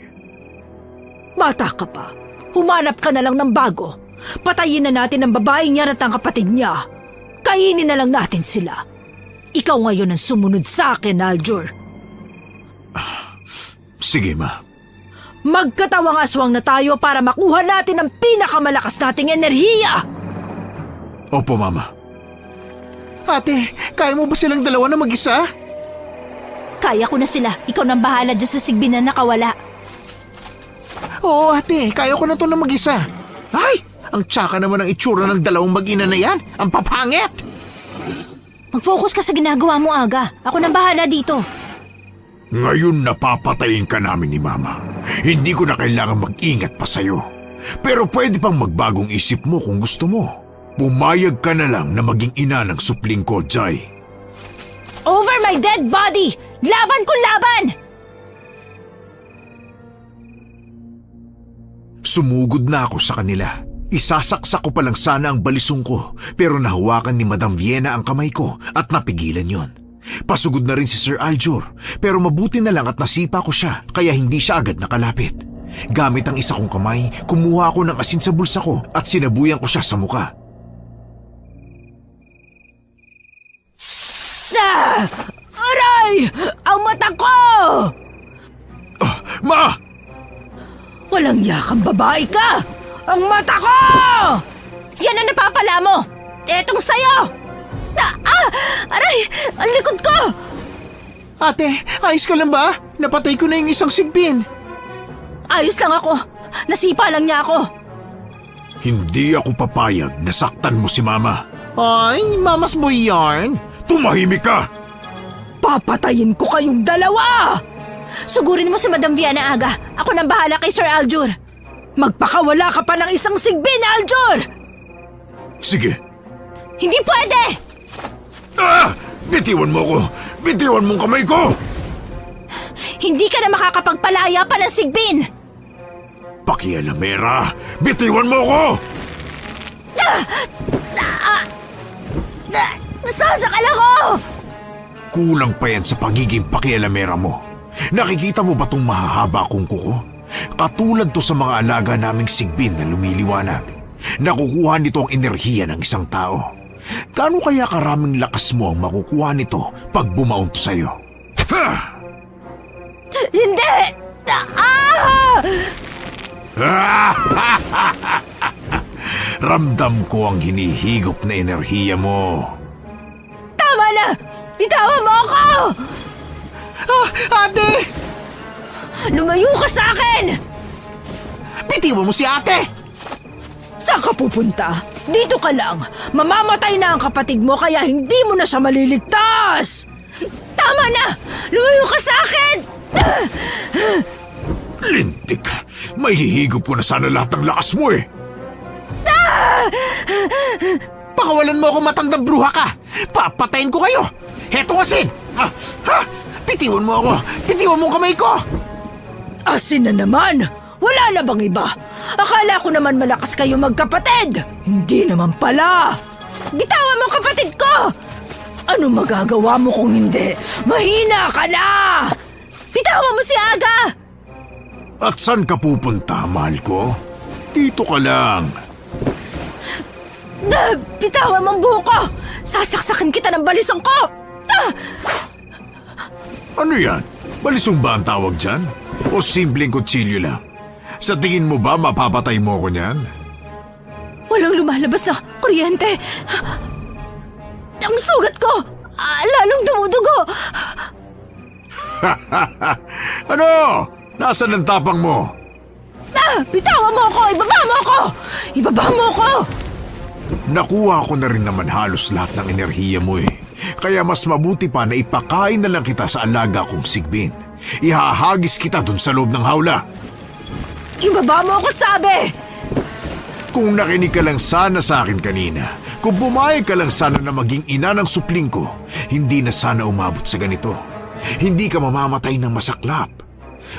Bata ka pa. Humanap ka na lang ng bago. Patayin na natin ang babaeng yan at ang kapatid niya. Kainin na lang natin sila. Ikaw ngayon ang sumunod sa akin, Aljur. Sige, Ma. Magkatawang aswang na tayo para makuha natin ang pinakamalakas nating enerhiya. Opo, Mama. Ate, kaya mo ba silang dalawa na mag-isa? Kaya ko na sila. Ikaw nang bahala dyan sa Sigbin na nakawala. Oo, ate. Kaya ko na to na mag-isa. Ay, ang tsaka naman ang itsura ng dalawang mag-ina na yan. Ang papangit! Mag-focus ka sa ginagawa mo, Aga. Ako nang bahala dito. Ngayon napapatayin ka namin ni Mama. Hindi ko na kailangan mag-ingat pa sa'yo. Pero pwede pang magbagong isip mo kung gusto mo. Pumayag ka na lang na maging ina ng supling ko, Jai. Over my dead body! Laban kung laban! Sumugod na ako sa kanila. Isasaksak ko pa lang sana ang balisong ko, pero nahawakan ni Madam Vienna ang kamay ko at napigilan yon. Pasugod na rin si Sir Aljur, pero mabuti na lang at nasipa ko siya, kaya hindi siya agad nakalapit. Gamit ang isa kong kamay, kumuha ako ng asin sa bulsa ko at sinabuyan ko siya sa muka. Ah! Aray! Ang mata ko! Ma! Walang yakang babae ka! Ang mata ko! Yan ang napapala mo! Etong sayo! Aray! Ang likod ko! Ate, ayos ka lang ba? Napatay ko na yung isang sigbin. Ayos lang ako. Nasipa lang niya ako. Hindi ako papayag na saktan mo si Mama. Ay, mamas boy yarn. Tumahimik ka! Papatayin ko kayong dalawa! Sugurin mo si Madam Vienna, Aga. Ako nang bahala kay Sir Aljur. Magpakawala ka pa ng isang sigbin, Aljur! Sige. Hindi pwede! Bitiwan mo ko! Bitiwan mong kamay ko! Hindi ka na makakapagpalaya pa ng Sigbin! Pakialamera! Bitiwan mo ko! Nasasakal ako! Kulang pa yan sa pagiging pakialamera mo. Nakikita mo ba tong mahahaba kong kuko? Katulad to sa mga alaga naming sigbin na lumiliwanag. Nakukuha nito ang enerhiya ng isang tao. Gaano kaya karaming lakas mo ang makukuha nito pag bumaon to sa'yo? Ha! Hindi! Ramdam ko ang hinihigop na enerhiya mo. Tama na! Bitawan mo ako! Ate! Lumayo ka sa akin! Bitiwan mo si ate! Saan ka pupunta? Dito ka lang. Mamamatay na ang kapatid mo kaya hindi mo na siya maliligtas! Tama na! Lumayo ka sa akin! Lintik, may hihigop ko na sana lahat ng lakas mo eh. Pakawalan mo ako, matandang bruha ka! Papatayin ko kayo! Heto asin! Ha? Bitiwan mo ako! Bitiwan mo ang kamay ko! Asin na naman! Wala na bang iba? Akala ko naman malakas kayo magkapatid! Hindi naman pala! Bitawan mo ang kapatid ko! Ano magagawa mo kung hindi? Mahina ka na! Bitawan mo si Aga! At saan ka pupunta, mahal ko? Dito ka lang. Bitawan mo ang buho ko! Sasaksakin kita ng balisong ko! Ano yan? Balisong ba ang tawag dyan? O simpleng kutsilyo lang? Sa tingin mo ba mapapatay mo ko niyan? Walang lumalabas na kuryente! Ang sugat ko! Lalong dumudugo! Ano? Nasaan ang tapang mo? Bitawan mo ako! Ibaba mo ako! Ibaba mo ako! Nakuha ko na rin naman halos lahat ng enerhiya mo eh. Kaya mas mabuti pa na ipakain na lang kita sa alaga kong sigbin. Ihahagis kita dun sa loob ng hawla. Ibaba mo ako, sabi! Kung nakinig ka lang sana sa akin kanina, kung pumayag ka lang sana na maging ina ng supling ko, hindi na sana umabot sa ganito. Hindi ka mamamatay ng masaklap.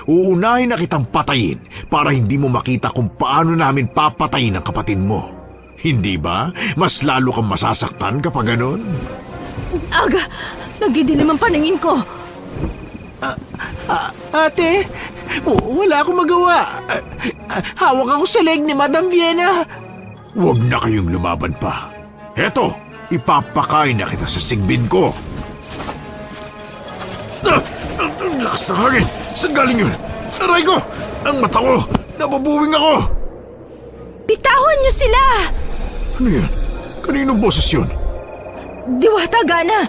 Uunahin na kitang patayin para hindi mo makita kung paano namin papatayin ang kapatid mo. Hindi ba? Mas lalo kang masasaktan kapag ganon? Aga, nagdidilim ang paningin ko. Ate, wala akong magawa. Hawak ako sa leg ni Madam Vienna. Huwag na kayong lumaban pa. Eto, ipapakain na kita sa sigbin ko. Ang lakas ng hangin! Saan galing yun? Aray ko! Ang mata ko! Nababuwing ako! Bitawan niyo sila! Ano yan? Kaninong boses yun? Diwata Gana!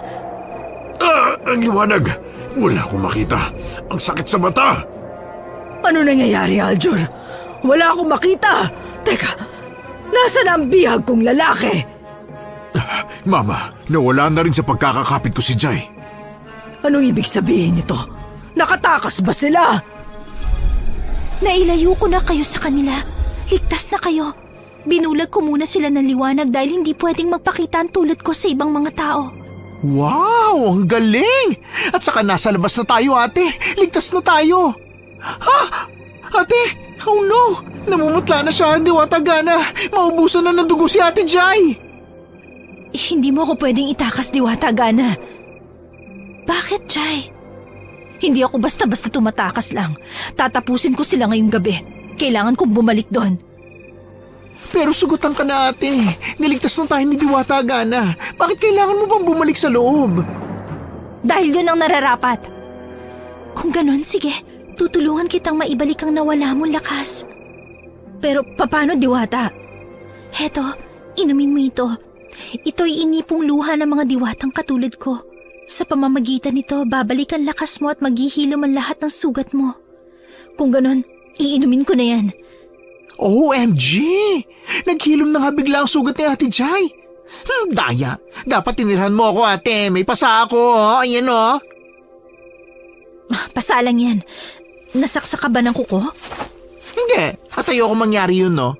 Ang liwanag! Wala akong makita. Ang sakit sa mata! Ano nangyayari, Aljur? Wala akong makita! Teka, nasaan ang bihag kong lalaki? Mama, nawala na rin sa pagkakakapit ko si Jai. Anong ibig sabihin nito? Nakatakas ba sila? Nailayo ko na kayo sa kanila. Ligtas na kayo. Binulag ko muna sila ng liwanag dahil hindi pwedeng magpakita ang tulad ko sa ibang mga tao. Wow, ang galing! At saka nasa labas na tayo, ate. Ligtas na tayo. Ha? Ate, oh no! Namumutla na siya, Diwata Gana. Maubusan na ng dugo si Ate Jai. Hindi mo ako pwedeng itakas, Diwata Gana. Bakit, Jai? Hindi ako basta-basta tumatakas lang. Tatapusin ko sila ngayong gabi. Kailangan kong bumalik doon. Pero sugutan ka na, ate. Niligtas na tayo ni Diwata Gana. Bakit kailangan mo bang bumalik sa loob? Dahil yun ang nararapat. Kung ganon, sige. Tutulungan kitang maibalik ang nawala mong lakas. Pero paano, Diwata? Heto, inumin mo ito. Ito'y inipong luha ng mga diwatang katulad ko. Sa pamamagitan nito, babalik ang lakas mo at maghihilom ang lahat ng sugat mo. Kung ganon, iinumin ko na yan. OMG! Naghilom na nga bigla ang sugat ni Ate Jai. Daya. Dapat tinirhan mo ako, ate. May pasa ako, oh. Ayan, oh. Pasalang yan. Nasaksak ka ba ng kuko? Hindi. At ayoko mangyari yun, no?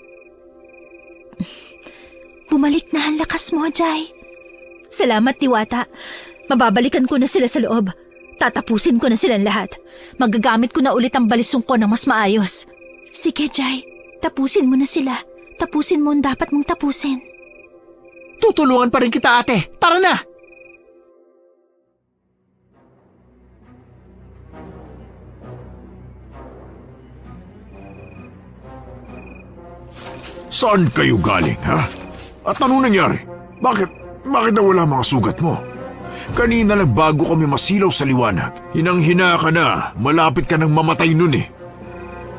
Bumalik na ang lakas mo, Jai. Salamat, Diwata. Mababalikan ko na sila sa loob. Tatapusin ko na silang lahat. Magagamit ko na ulit ang balisong ko na mas maayos. Sige, Jai. Tapusin mo na sila. Tapusin mo ang dapat mong tapusin. Tutulungan pa rin kita, ate. Tara na! Saan kayo galing, ha? At ano nangyari? Bakit nawala mga sugat mo? Kanina lang bago kami masilaw sa liwanag. Hinang-hina ka na. Malapit ka nang mamatay nun eh.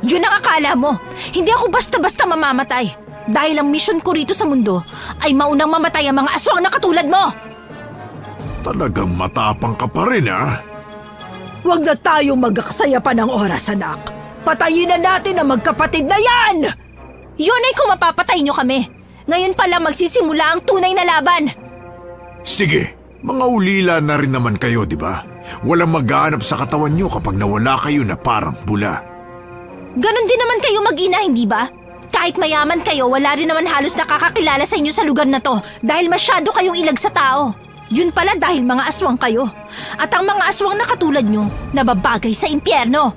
Yun ang akala mo. Hindi ako basta-basta mamamatay. Dahil ang mission ko rito sa mundo ay maunang mamatay ang mga aswang na katulad mo. Talagang matapang ka pa rin, ha? Huwag na tayong magaksaya pa ng oras, anak. Patayin na natin ang magkapatid na yan! Yun ay kung mapapatay nyo kami. Ngayon pala magsisimula ang tunay na laban. Sige, mga ulila na rin naman kayo, di ba? Walang maghahanap sa katawan nyo kapag nawala kayo na parang bula. Ganon din naman kayo mag-ina, hindi ba? Kahit mayaman kayo, wala rin naman halos nakakakilala sa inyo sa lugar na to dahil masyado kayong ilag sa tao. Yun pala dahil mga aswang kayo. At ang mga aswang na katulad nyo, nababagay sa impyerno.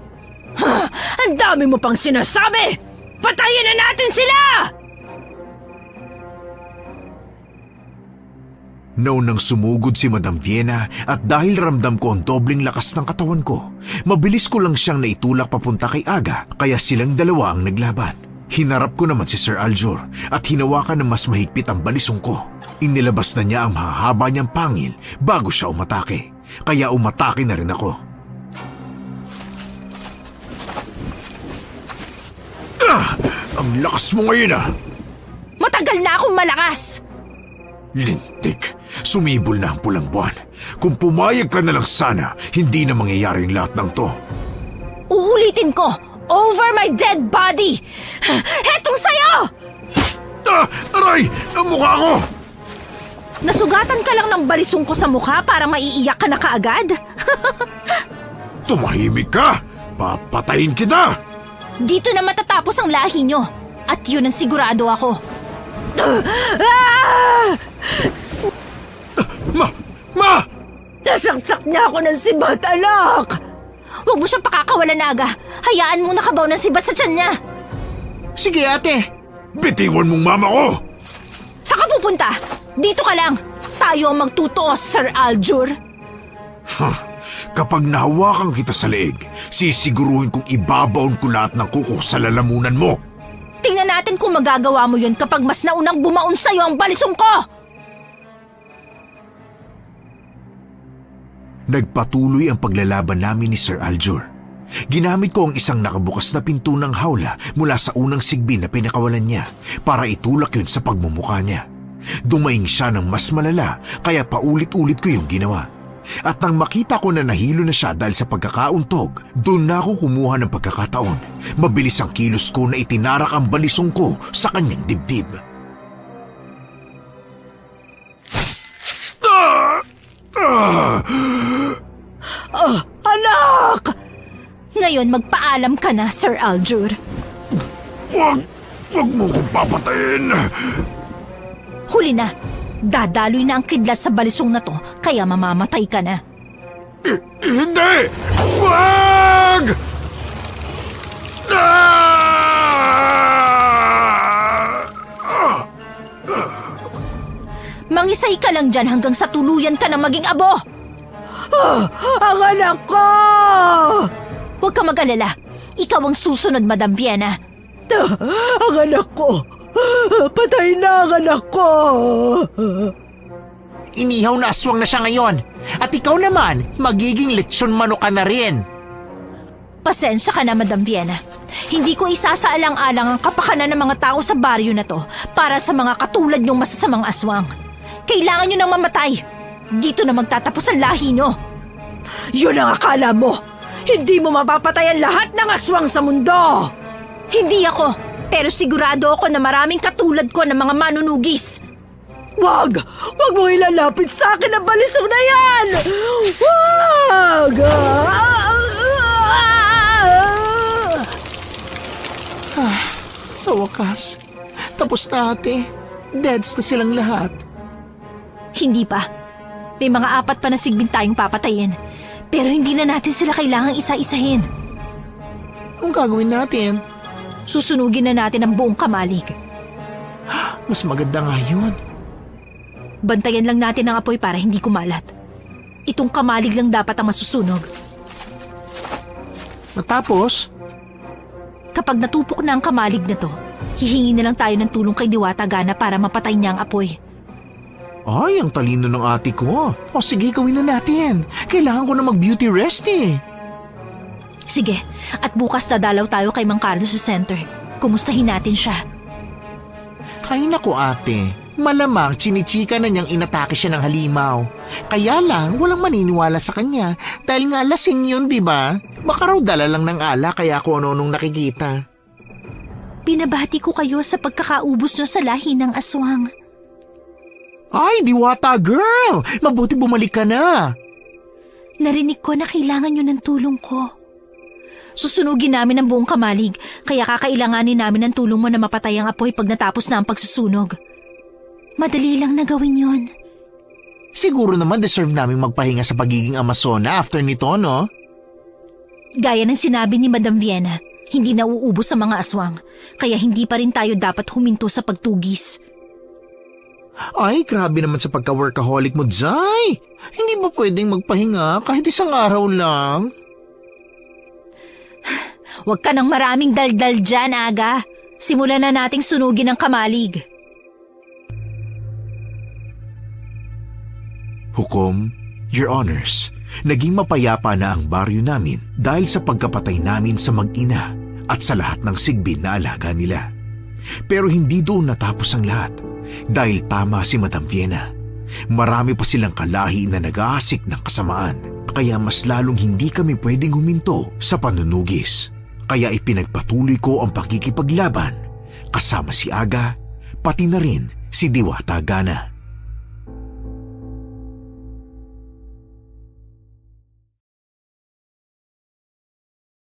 Ha! Ang dami mo pang sinasabi! Patayin na natin sila! Naunang sumugod si Madam Vienna at dahil ramdam ko ang dobling lakas ng katawan ko, mabilis ko lang siyang naitulak papunta kay Aga kaya silang dalawa ang naglaban. Hinarap ko naman si Sir Aljur at hinawakan ng mas mahigpit ang balisong ko. Inilabas na niya ang mahahaba niyang pangil bago siya umatake. Kaya umatake na rin ako. Ang lakas mo ngayon, ah! Matagal na akong malakas! Lintik, sumibol na ang pulang buwan. Kung pumayag ka na lang sana, hindi na mangyayari ang lahat ng to. Uulitin ko! Over my dead body! Hetong sayo! Aray! Ang mukha ko! Nasugatan ka lang ng balisong ko sa mukha para maiiyak ka na kaagad? Tumahimik ka! Papatayin kita! Dito na matatapos ang lahi nyo. At yun ang sigurado ako. Ma! Nasaksak niya ako ng sibat, anak! Huwag mo siyang pakakawalan, Aga. Hayaan mong nakabaw ng sibat sa tiyan niya. Sige ate. Bitiwan mong mama ko! Saka pupunta. Dito ka lang. Tayo ang magtutuos, Sir Aljur. Kapag nahawakan kita sa leeg, sisiguruhin kong ibabaon ko lahat ng kuko sa lalamunan mo. Tingnan natin kung magagawa mo yun kapag mas naunang bumaon sa'yo ang balisong ko. Nagpatuloy ang paglalaban namin ni Sir Aljur. Ginamit ko ang isang nakabukas na pinto ng hawla mula sa unang sigbi na pinakawalan niya para itulak yun sa pagmumukha niya. Dumaing siya ng mas malala kaya paulit-ulit ko yung ginawa. At nang makita ko na nahilo na siya dahil sa pagkakauntog, doon na ako kumuha ng pagkakataon. Mabilis ang kilos ko na itinarak ang balisong ko sa kanyang dibdib. Anak! Ngayon magpaalam ka na, Sir Aljur. Wag mo kong papatayin! Huli na. Dadaloy na ang kidlat sa balisong na to, kaya mamamatay ka na. Hindi! Wag! Mangisay ka lang dyan hanggang sa tuluyan ka na maging abo. Ang anak ko! Huwag ka mag-alala. Ikaw ang susunod, Madam Vienna. Ang anak ko! Patay na ang anak ko! Inihaw na aswang na siya ngayon. At ikaw naman, magiging lechon manok ka na rin. Pasensya ka na, Madam Vienna. Hindi ko isasaalang-alang ang kapakanan ng mga tao sa baryo na to para sa mga katulad niyong masasamang aswang. Kailangan niyo nang mamatay. Dito na magtatapos ang lahi niyo. Yun ang akala mo! Hindi mo mapapatay ang lahat ng aswang sa mundo! Hindi ako, pero sigurado ako na maraming katulad ko ng mga manunugis. Wag! Wag mo ilalapit sa akin ang balisong na yan! Wag! Sa wakas, tapos na ate. Deads na silang lahat. Hindi pa. May mga 4 pa na sigbin tayong papatayin. Pero hindi na natin sila kailangang isa-isahin. Anong gagawin natin? Susunugin na natin ang buong kamalig. Mas maganda nga yun. Bantayan lang natin ang apoy para hindi kumalat. Itong kamalig lang dapat ang masusunog. Matapos, Kapag natupok na ang kamalig na to, Hihingi na lang tayo ng tulong kay Diwata Gana para mapatay niya ang apoy. Ay, ang talino ng ate ko. O sige, gawin na natin. Kailangan ko na mag-beauty rest eh. Sige, at bukas dadalaw tayo kay Mang Carlo sa center. Kumustahin natin siya. Ay naku ate, malamang chinichika na niyang inatake siya ng halimaw. Kaya lang, walang maniniwala sa kanya dahil nga lasing yun, di ba? Baka raw dala lang ng ala kaya ako ano-anong nakikita. Binabati ko kayo sa pagkakaubos nyo sa lahi ng aswang. Ay, Diwata girl! Mabuti bumalik ka na. Narinig ko na kailangan nyo ng tulong ko. Susunugin namin ang buong kamalig, kaya kakailanganin namin ng tulong mo na mapatay ang apoy pag natapos na ang pagsusunog. Madali lang na gawin yon. Siguro naman deserve namin magpahinga sa pagiging Amazona after nito, no? Gaya ng sinabi ni Madam Vienna, hindi nauubos sa mga aswang, kaya hindi pa rin tayo dapat huminto sa pagtugis. Ay, grabe naman sa pagka-workaholic mo, Zay! Hindi ba pwedeng magpahinga kahit isang araw lang? Huwag ka nang maraming daldal dyan, Aga. Simulan na nating sunugin ang kamalig. Hukom, Your Honors, naging mapayapa na ang baryo namin dahil sa pagkapatay namin sa mag-ina at sa lahat ng sigbin na alaga nila. Pero hindi doon natapos ang lahat dahil tama si Madam Vienna. Marami pa silang kalahi na nag-aasik ng kasamaan kaya mas lalong hindi kami pwedeng huminto sa panunugis. Kaya ipinagpatuloy ko ang pakikipaglaban kasama si Aga pati na rin si Diwata Gana.